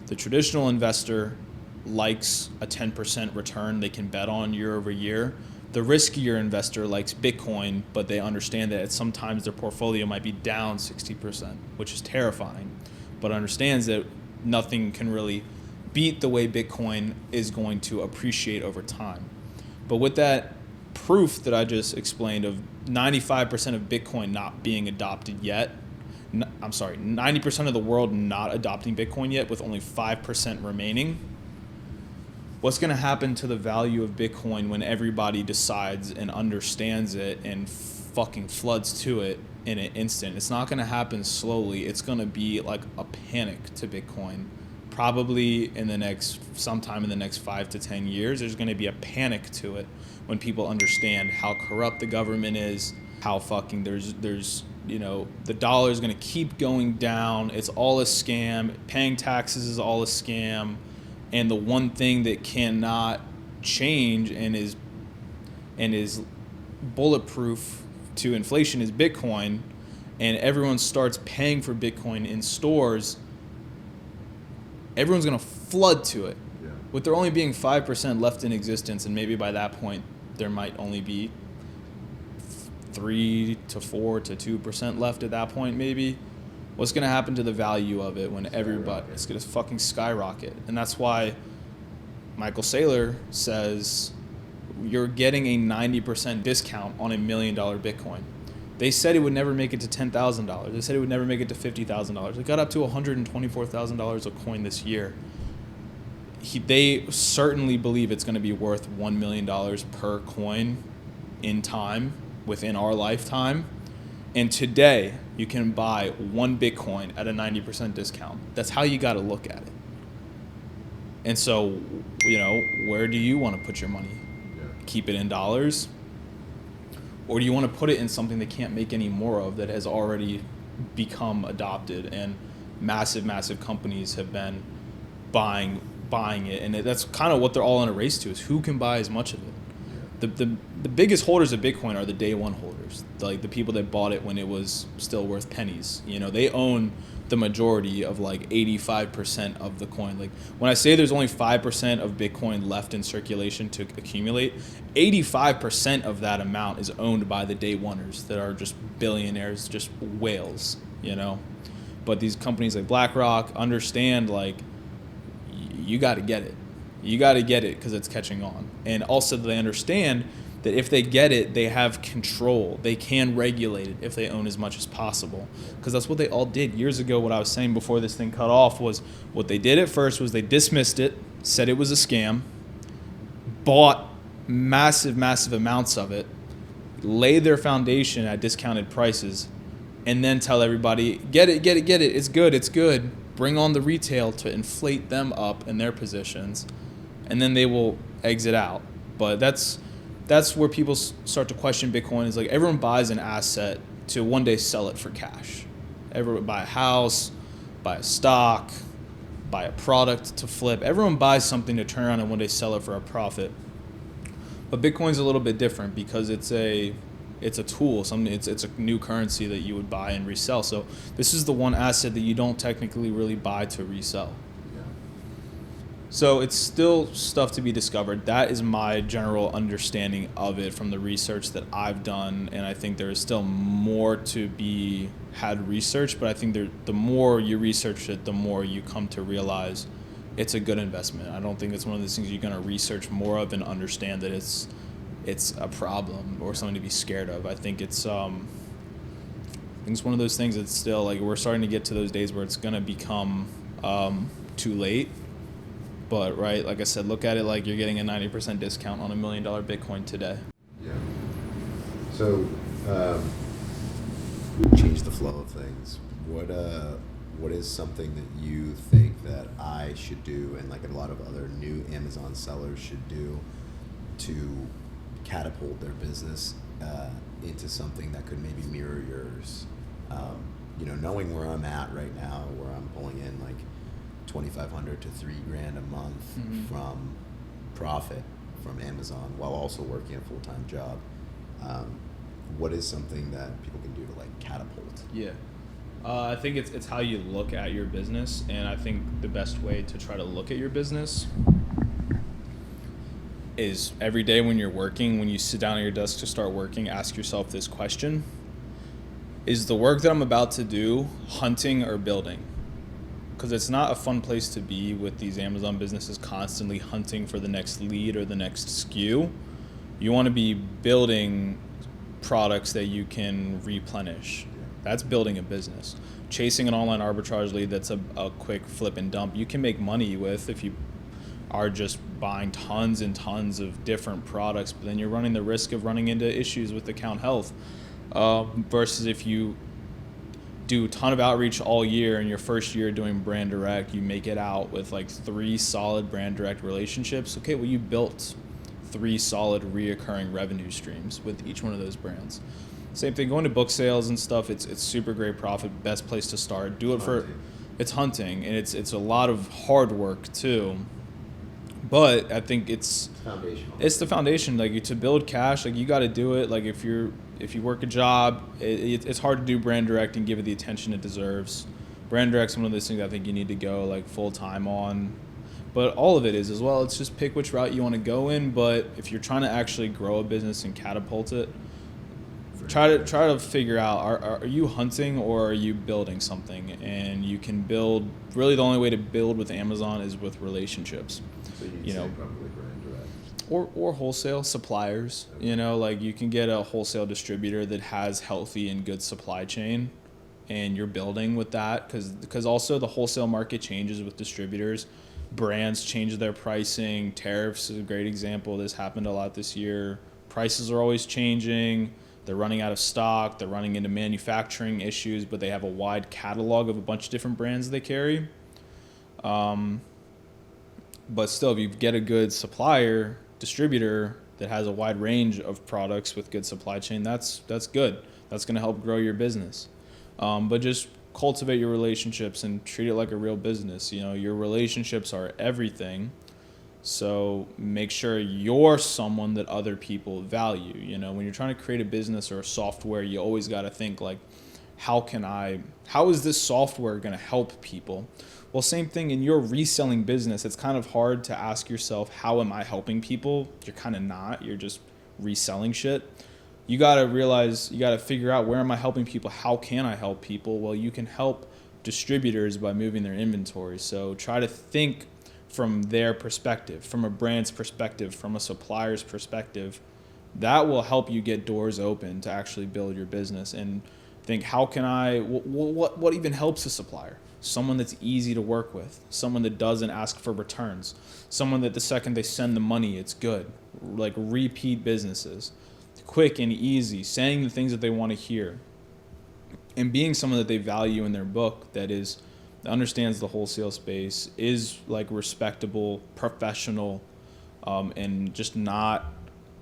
The traditional investor likes a 10% return they can bet on year over year. The riskier investor likes Bitcoin, but they understand that sometimes their portfolio might be down 60%, which is terrifying, but understands that nothing can really beat the way Bitcoin is going to appreciate over time. But with that proof that I just explained of 95% of Bitcoin not being adopted yet, 90% of the world not adopting Bitcoin yet, with only 5% remaining, what's going to happen to the value of Bitcoin when everybody decides and understands it and fucking floods to it in an instant? It's not going to happen slowly. It's going to be like a panic to Bitcoin. Probably sometime in the next 5 to 10 years, there's going to be a panic to it when people understand how corrupt the government is, how fucking there's the dollar is going to keep going down. It's all a scam. Paying taxes is all a scam. And the one thing that cannot change and is bulletproof to inflation is Bitcoin. and everyone starts paying for Bitcoin in stores, everyone's going to flood to it. Yeah. With there only being 5% left in existence, and maybe by that point there might only be 3 to 4 to 2% left at that point, maybe. What's going to happen to the value of it when everybody, it's going to fucking skyrocket. And that's why Michael Saylor says you're getting a 90% discount on $1 million Bitcoin. They said it would never make it to $10,000. They said it would never make it to $50,000. It got up to $124,000 a coin this year. They certainly believe it's going to be worth $1 million per coin in time, within our lifetime. And today, you can buy one Bitcoin at a 90% discount. That's how you got to look at it. And so, where do you want to put your money? Yeah. Keep it in dollars? Or do you want to put it in something they can't make any more of, that has already become adopted, and massive companies have been buying it, and that's kind of what they're all in a race to, is who can buy as much of it. The biggest holders of Bitcoin are the day one holders, like the people that bought it when it was still worth pennies. They own the majority of like 85% of the coin. Like when I say there's only 5% of Bitcoin left in circulation to accumulate, 85% of that amount is owned by the day oneers that are just billionaires, just whales, But these companies like BlackRock understand, like, you got to get it. You got to get it because it's catching on. And also they understand that if they get it, they have control. They can regulate it if they own as much as possible. Because that's what they all did years ago. What I was saying before this thing cut off was, what they did at first was they dismissed it, said it was a scam, bought massive amounts of it, laid their foundation at discounted prices, and then tell everybody, get it, it's good. Bring on the retail to inflate them up in their positions, and then they will exit out. But that's where people start to question Bitcoin. Is like, everyone buys an asset to one day sell it for cash. Everyone buy a house, buy a stock, buy a product to flip. Everyone buys something to turn around and one day sell it for a profit. But Bitcoin's a little bit different because it's a tool. It's a new currency that you would buy and resell. So this is the one asset that you don't technically really buy to resell. Yeah. So it's still stuff to be discovered. That is my general understanding of it from the research that I've done, and I think there is still more to be had researched, but I think the more you research it, the more you come to realize it's a good investment. I don't think it's one of those things you're going to research more of and understand that it's a problem or something to be scared of. I think it's one of those things that's still, like, we're starting to get to those days where it's going to become too late. But, right, like I said, look at it like you're getting a 90% discount on $1 million Bitcoin today. Yeah. So, change the flow of things. What is something that you think that I should do, and like a lot of other new Amazon sellers should do, to catapult their business into something that could maybe mirror yours? Knowing where I'm at right now, where I'm pulling in like $2,500 to $3,000 a month from profit from Amazon, while also working a full-time job. What is something that people can do to like catapult? Yeah. I think it's how you look at your business, and I think the best way to try to look at your business is every day when you're working, when you sit down at your desk to start working, ask yourself this question: is the work that I'm about to do hunting or building? Because it's not a fun place to be with these Amazon businesses constantly hunting for the next lead or the next SKU. You want to be building products that you can replenish. That's building a business. Chasing an online arbitrage lead that's a quick flip and dump, you can make money with if you are just buying tons and tons of different products, but then you're running the risk of running into issues with account health. Versus if you do a ton of outreach all year, and your first year doing brand direct, you make it out with like 3 solid brand direct relationships. Okay, well, you built 3 solid reoccurring revenue streams with each one of those brands. Same thing, going to book sales and stuff, it's super great profit, best place to start. Do it for, it's hunting, and it's a lot of hard work too. But I think it's foundational. It's the foundation. Like, to build cash, like, you got to do it. Like, if you're if you work a job, it's hard to do brand direct and give it the attention it deserves. Brand direct's one of those things I think you need to go like full time on. But all of it is as well. It's just pick which route you want to go in. But if you're trying to actually grow a business and catapult it, try to figure out are you hunting or are you building something? And you can build. Really, the only way to build with Amazon is with relationships. So you know, probably brand direct. Or wholesale suppliers. Okay. You know, like you can get a wholesale distributor that has healthy and good supply chain, and you're building with that because also the wholesale market changes with distributors. Brands change their pricing. Tariffs is a great example. This happened a lot this year. Prices are always changing. They're running out of stock. They're running into manufacturing issues, but they have a wide catalog of a bunch of different brands they carry. But still, if you get a good supplier, distributor that has a wide range of products with good supply chain, that's good. That's going to help grow your business. But just cultivate your relationships and treat it like a real business. You know, your relationships are everything. So make sure you're someone that other people value. You know, when you're trying to create a business or a software, you always got to think like, how is this software going to help people? Well, same thing in your reselling business. It's kind of hard to ask yourself, how am I helping people? You're kind of not. You're just reselling shit. You got to realize, you got to figure out, where am I helping people? How can I help people? Well, you can help distributors by moving their inventory. So try to think from their perspective, from a brand's perspective, from a supplier's perspective. That will help you get doors open to actually build your business and think, how can I, what even helps a supplier? Someone that's easy to work with, someone that doesn't ask for returns, someone that the second they send the money, it's good. Like repeat businesses. Quick and easy, saying the things that they want to hear, and being someone that they value in their book, that understands the wholesale space, is like respectable, professional, and just not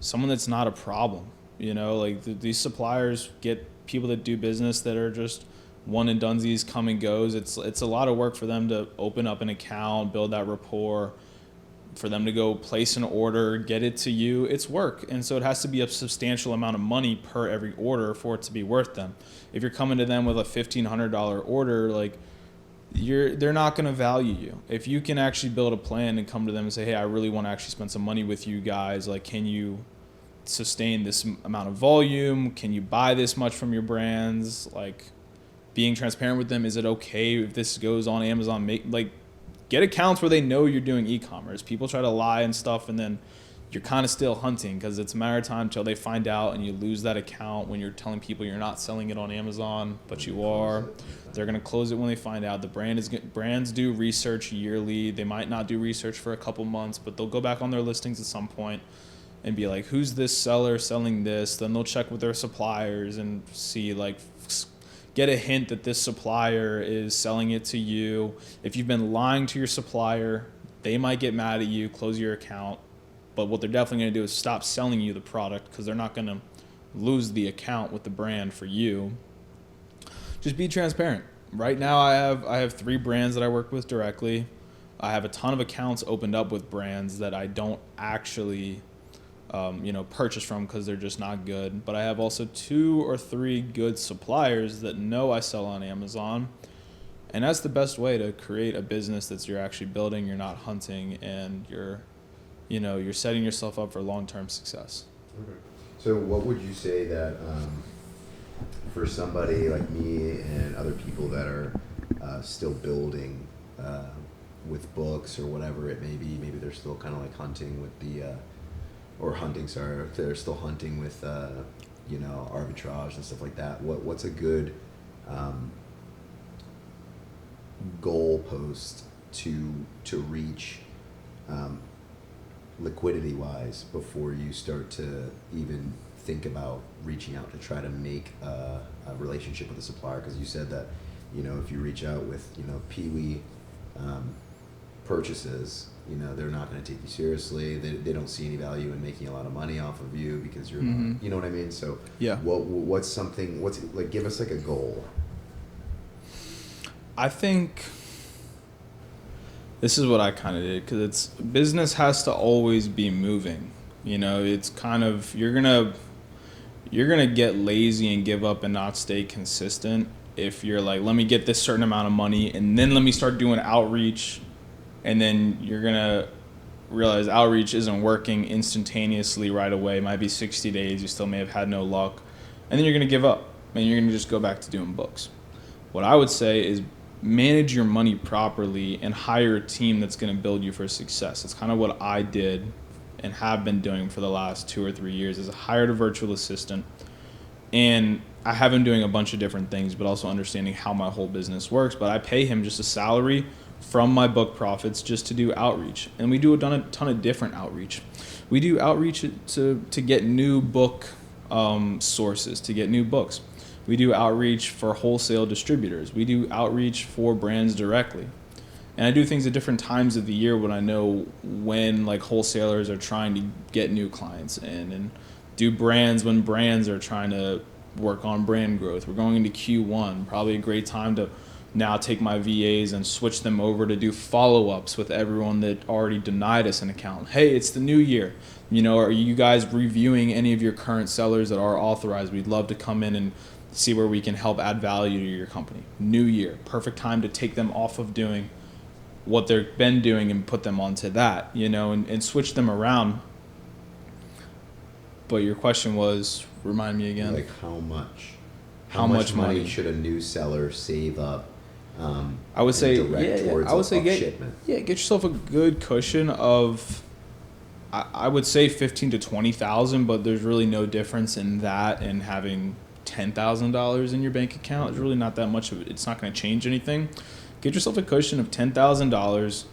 someone that's not a problem. You know, like these suppliers get people that do business that are just one and donesies, come and goes. It's a lot of work for them to open up an account, build that rapport, for them to go place an order, get it to you. It's work. And so it has to be a substantial amount of money per every order for it to be worth them. If you're coming to them with a $1,500 order, like they're not going to value you. If you can actually build a plan and come to them and say, hey, I really want to actually spend some money with you guys. Like, can you sustain this amount of volume? Can you buy this much from your brands? Like, being transparent with them. Is it okay if this goes on Amazon? Get accounts where they know you're doing e-commerce. People try to lie and stuff, and then you're kind of still hunting, because it's a matter of time until they find out and you lose that account when you're telling people you're not selling it on Amazon, but you are. They're going to close it when they find out. Brands do research yearly. They might not do research for a couple months, but they'll go back on their listings at some point and be like, who's this seller selling this? Then they'll check with their suppliers and see, like, get a hint that this supplier is selling it to you. If you've been lying to your supplier, they might get mad at you, close your account. But what they're definitely going to do is stop selling you the product, because they're not going to lose the account with the brand for you. Just be transparent. Right now I have 3 brands that I work with directly. I have a ton of accounts opened up with brands that I don't actually purchase from, because they're just not good. But I have also 2 or 3 good suppliers that know I sell on Amazon. And that's the best way to create a business that you're actually building. You're not hunting, and you're setting yourself up for long-term success. Okay. So what would you say that for somebody like me and other people that are still building with books or whatever it may be, maybe they're still kind of like hunting with they're still hunting with arbitrage and stuff like that. What's a good goal post to reach liquidity wise before you start to even think about reaching out to try to make a relationship with a supplier? Because you said that if you reach out with peewee purchases, they're not going to take you seriously. They don't see any value in making a lot of money off of you because you're not, you know what I mean? So yeah, what's like, give us like a goal. I think this is what I kind of did, because business has to always be moving. It's kind of, you're going to you're going to get lazy and give up and not stay consistent if you're like, let me get this certain amount of money and then let me start doing outreach, and then you're going to realize outreach isn't working instantaneously right away. It might be 60 days. You still may have had no luck. And then you're going to give up and you're going to just go back to doing books. What I would say is manage your money properly and hire a team that's going to build you for success. That's kind of what I did and have been doing for the last 2 or 3 years. Is I hired a virtual assistant, and I have him doing a bunch of different things, but also understanding how my whole business works. But I pay him just a salary from my book profits just to do outreach. And we do a ton of different outreach. We do outreach to get new book sources, to get new books. We do outreach for wholesale distributors. We do outreach for brands directly. And I do things at different times of the year when I know when like wholesalers are trying to get new clients in, and do brands when brands are trying to work on brand growth. We're going into Q1, probably a great time to now take my VAs and switch them over to do follow-ups with everyone that already denied us an account. Hey, it's the new year. You know, are you guys reviewing any of your current sellers that are authorized? We'd love to come in and see where we can help add value to your company. New year, perfect time to take them off of doing what they've been doing and put them onto that, you know, and switch them around. But your question was, remind me again. Like how much? How much money should a new seller save up? I would say, towards I would say shipment? get yourself a good cushion of, I would say 15 to 20,000, but there's really no difference in that and having $10,000 in your bank account. It's really not that much of it. It's not going to change anything. Get yourself a cushion of $10,000.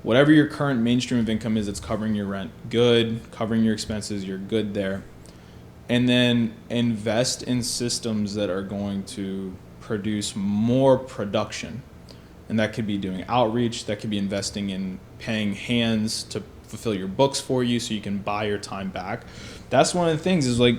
Whatever your current mainstream of income is, it's covering your rent. Good. Covering your expenses. You're good there. And then invest in systems that are going to produce more production. And that could be doing outreach. That could be investing in paying hands to fulfill your books for you so you can buy your time back. That's one of the things is like,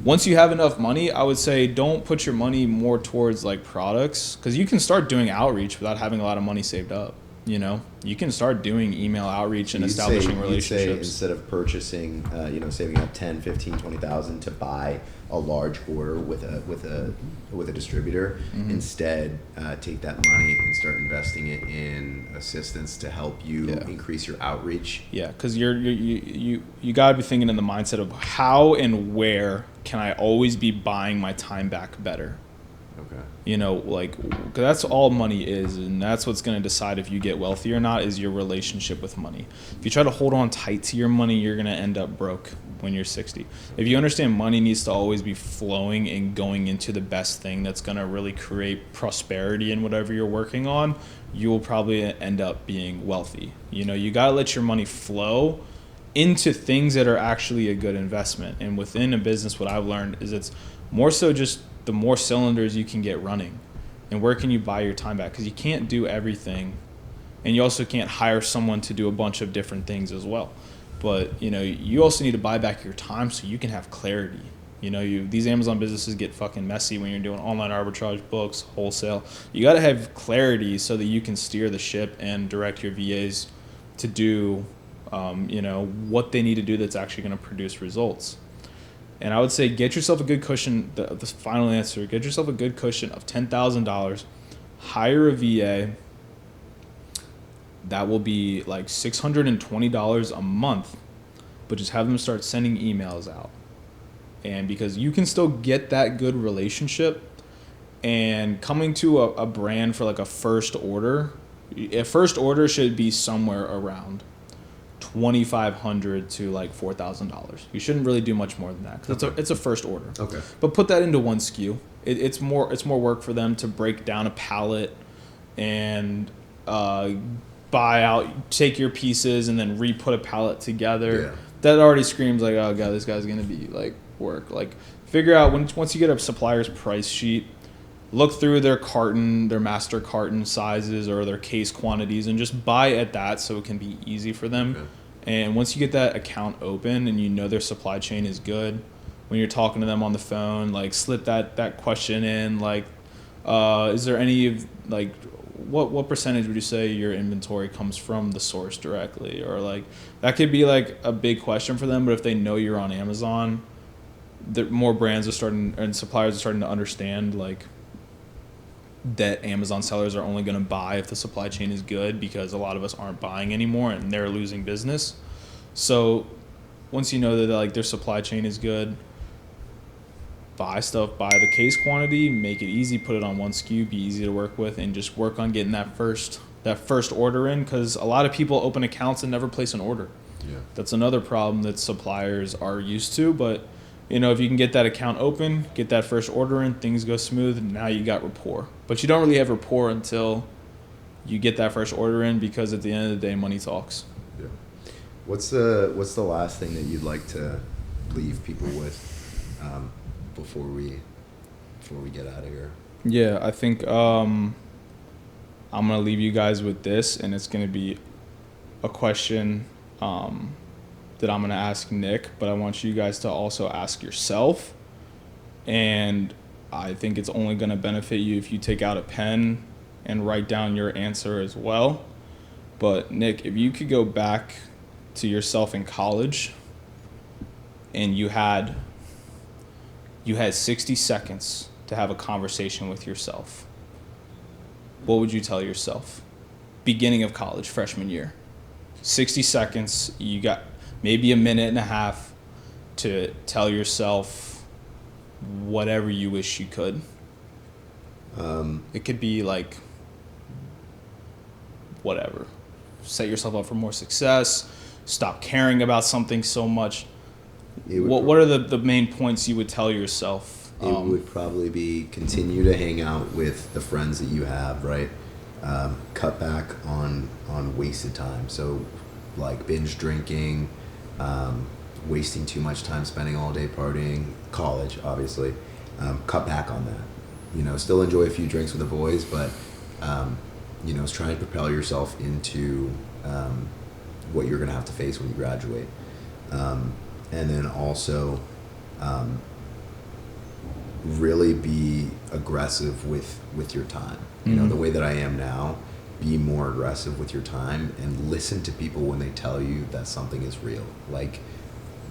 once you have enough money, I would say don't put your money more towards like products, because you can start doing outreach without having a lot of money saved up. You know, you can start doing email outreach and establishing relationships. You'd say instead of purchasing, saving up 10, 15, 20,000 to buy a large order with a distributor, instead take that money and start investing it in assistants to help you increase your outreach. Yeah, because you got to be thinking in the mindset of how and where can I always be buying my time back better. Okay. You know, like, cause that's all money is, and that's what's going to decide if you get wealthy or not, is your relationship with money. If you try to hold on tight to your money, you're going to end up broke when you're 60. If you understand money needs to always be flowing and going into the best thing that's going to really create prosperity in whatever you're working on, you will probably end up being wealthy. You know, you got to let your money flow into things that are actually a good investment. And within a business, what I've learned is it's more so just the more cylinders you can get running, and where can you buy your time back, because you can't do everything, and you also can't hire someone to do a bunch of different things as well. But you know, you also need to buy back your time so you can have clarity. You know, these Amazon businesses get fucking messy when you're doing online arbitrage, books, wholesale. You got to have clarity so that you can steer the ship and direct your VAs to do what they need to do that's actually going to produce results. And I would say get yourself a good cushion. The final answer, get yourself a good cushion of $10,000. Hire a VA. That will be like $620 a month, but just have them start sending emails out. And because you can still get that good relationship, and coming to a brand for like a first order should be somewhere around $2,500 to like $4,000. You shouldn't really do much more than that, because it's a first order. Okay. But put that into one SKU. It's more work for them to break down a pallet and buy out, take your pieces and then re-put a pallet together. Yeah. That already screams like, oh god, this guy's gonna be like work. Like, figure out once you get a supplier's price sheet, look through their carton, their master carton sizes or their case quantities, and just buy at that so it can be easy for them. Okay. And once you get that account open and you know their supply chain is good, when you're talking to them on the phone, like slip that question in, like, is there any, like, what percentage would you say your inventory comes from the source directly? Or like, that could be like a big question for them, but if they know you're on Amazon, more brands are starting and suppliers are starting to understand like that Amazon sellers are only going to buy if the supply chain is good, because a lot of us aren't buying anymore and they're losing business. So once you know that like their supply chain is good, buy stuff by the case quantity, make it easy, put it on one SKU, be easy to work with, and just work on getting that first order in, because a lot of people open accounts and never place an order. Yeah. That's another problem that suppliers are used to, but if you can get that account open, get that first order in, things go smooth, and now you got rapport. But you don't really have rapport until you get that first order in, because at the end of the day, money talks. Yeah. What's the last thing that you'd like to leave people with before we get out of here? Yeah, I think I'm gonna leave you guys with this, and it's gonna be a question that I'm gonna ask Nick, but I want you guys to also ask yourself, and I think it's only gonna benefit you if you take out a pen and write down your answer as well. But Nick, if you could go back to yourself in college and you had 60 seconds to have a conversation with yourself, what would you tell yourself? Beginning of college, freshman year. 60 seconds, you got maybe a minute and a half to tell yourself whatever you wish you could. It could be like whatever. Set yourself up for more success. Stop caring about something so much. What are the main points you would tell yourself? It would probably be continue to hang out with the friends that you have, right? Cut back on wasted time. So like binge drinking, wasting too much time spending all day partying, college obviously. Cut back on that. Still enjoy a few drinks with the boys, but try and propel yourself into what you're going to have to face when you graduate. And then also really be aggressive with your time. The way that I am now, be more aggressive with your time and listen to people when they tell you that something is real. Like,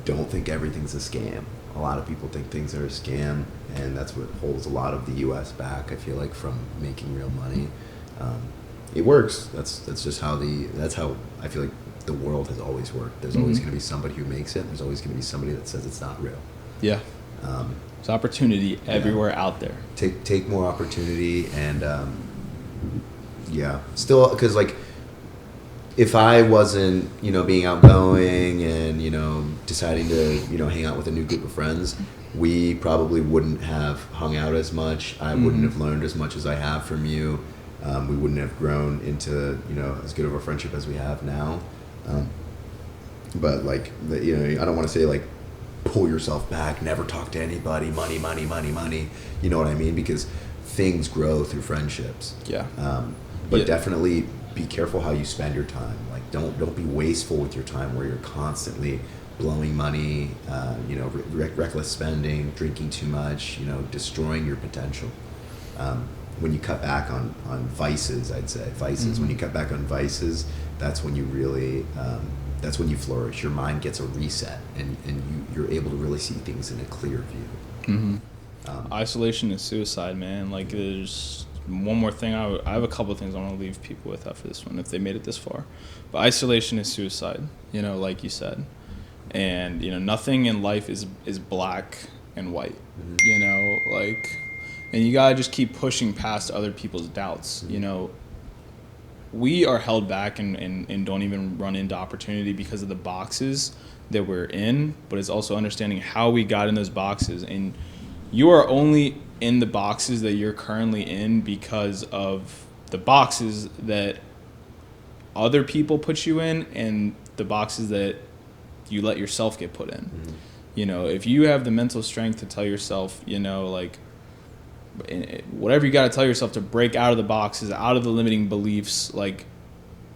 don't think everything's a scam. A lot of people think things are a scam, and that's what holds a lot of the U.S. back, I feel like, from making real money. It works. That's just how I feel like the world has always worked. There's always going to be somebody who makes it. There's always going to be somebody that says it's not real. Yeah. There's opportunity everywhere out there. Take more opportunity, and still, because like if I wasn't being outgoing and deciding to hang out with a new group of friends, we probably wouldn't have hung out as much. I wouldn't have learned as much as I have from you. We wouldn't have grown into as good of a friendship as we have now. But like I don't want to say like pull yourself back, never talk to anybody, money. You know what I mean? Because things grow through friendships. Yeah. But definitely be careful how you spend your time. Like don't be wasteful with your time where you're constantly blowing money, reckless spending, drinking too much, destroying your potential. When you cut back on vices, I'd say vices. When you cut back on vices, that's when you really that's when you flourish. Your mind gets a reset, and you're able to really see things in a clear view. Isolation is suicide, man. Like, there's one more thing. I have a couple of things I want to leave people with after this one, if they made it this far. But isolation is suicide, like you said. And, nothing in life is black and white, and you got to just keep pushing past other people's doubts. We are held back and don't even run into opportunity because of the boxes that we're in, but it's also understanding how we got in those boxes. And you are only in the boxes that you're currently in because of the boxes that other people put you in and the boxes that you let yourself get put in. If you have the mental strength to tell yourself, whatever you got to tell yourself to break out of the boxes, out of the limiting beliefs, like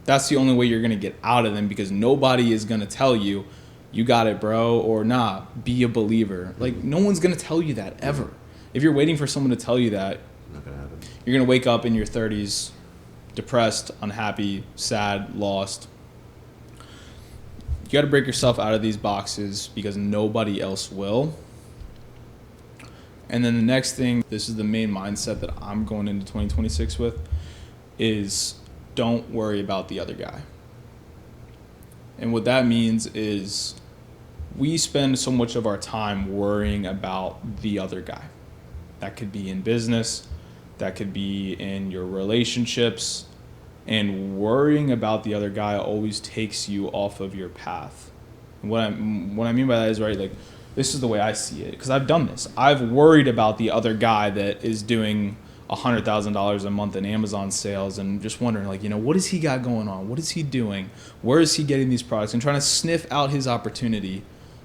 that's the only way you're going to get out of them, because nobody is going to tell you, you got it, bro, or nah, be a believer. Like, no one's going to tell you that ever. If you're waiting for someone to tell you that, Not gonna happen. You're going to wake up in your 30s depressed, unhappy, sad, lost. You got to break yourself out of these boxes because nobody else will. And then the next thing, this is the main mindset that I'm going into 2026 with, is don't worry about the other guy. And what that means is we spend so much of our time worrying about the other guy. That could be in business, that could be in your relationships, and worrying about the other guy always takes you off of your path. And what I mean by that is, right, like, this is the way I see it, because I've done this. I've worried about the other guy that is doing $100,000 a month in Amazon sales and just wondering, like, what has he got going on? What is he doing? Where is he getting these products? And trying to sniff out his opportunity.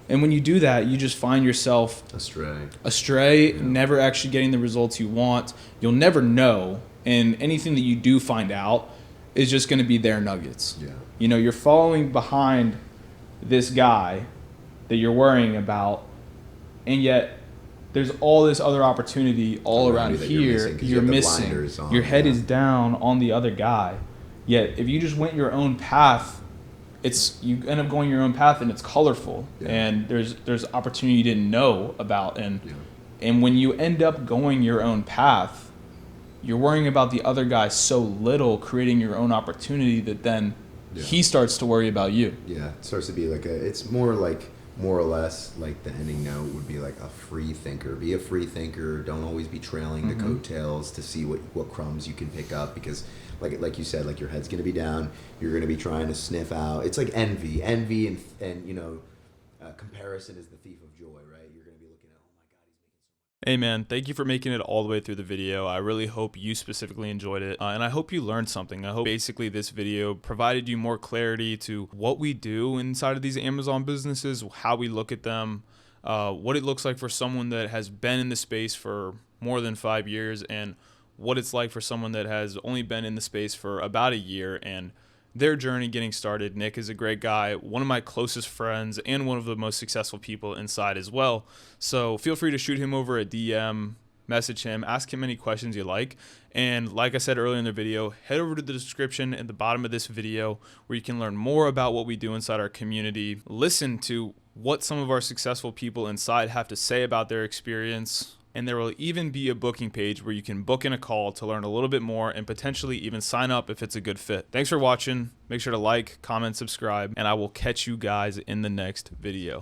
And when you do that, you just find yourself astray, yeah. Never actually getting the results you want. You'll never know. And anything that you do find out is just going to be their nuggets. Yeah. You're following behind this guy that you're worrying about, and yet there's all this other opportunity all around here you're missing. Your head is down on the other guy. Yet if you just went your own path, you end up going your own path, and it's colorful. Yeah. And there's opportunity you didn't know about, and when you end up going your own path, you're worrying about the other guy so little, creating your own opportunity, that then he starts to worry about you. Yeah, it starts to be like it's more or less like the ending note would be like a free thinker. Be a free thinker. Don't always be trailing the coattails to see what crumbs you can pick up, because like you said, like, your head's going to be down. You're going to be trying to sniff out. It's like envy and comparison is the thief of joy, right? You're going to be looking at, oh my God, he's making so much. Hey man, thank you for making it all the way through the video. I really hope you specifically enjoyed it, and I hope you learned something. I hope basically this video provided you more clarity to what we do inside of these Amazon businesses, how we look at them, what it looks like for someone that has been in the space for more than 5 years, and what it's like for someone that has only been in the space for about a year and their journey getting started. Nick is a great guy, one of my closest friends, and one of the most successful people inside as well. So feel free to shoot him over a DM, message him, ask him any questions you like. And like I said earlier in the video, head over to the description at the bottom of this video where you can learn more about what we do inside our community. Listen to what some of our successful people inside have to say about their experience. And there will even be a booking page where you can book in a call to learn a little bit more and potentially even sign up if it's a good fit. Thanks for watching. Make sure to like, comment, subscribe, and I will catch you guys in the next video.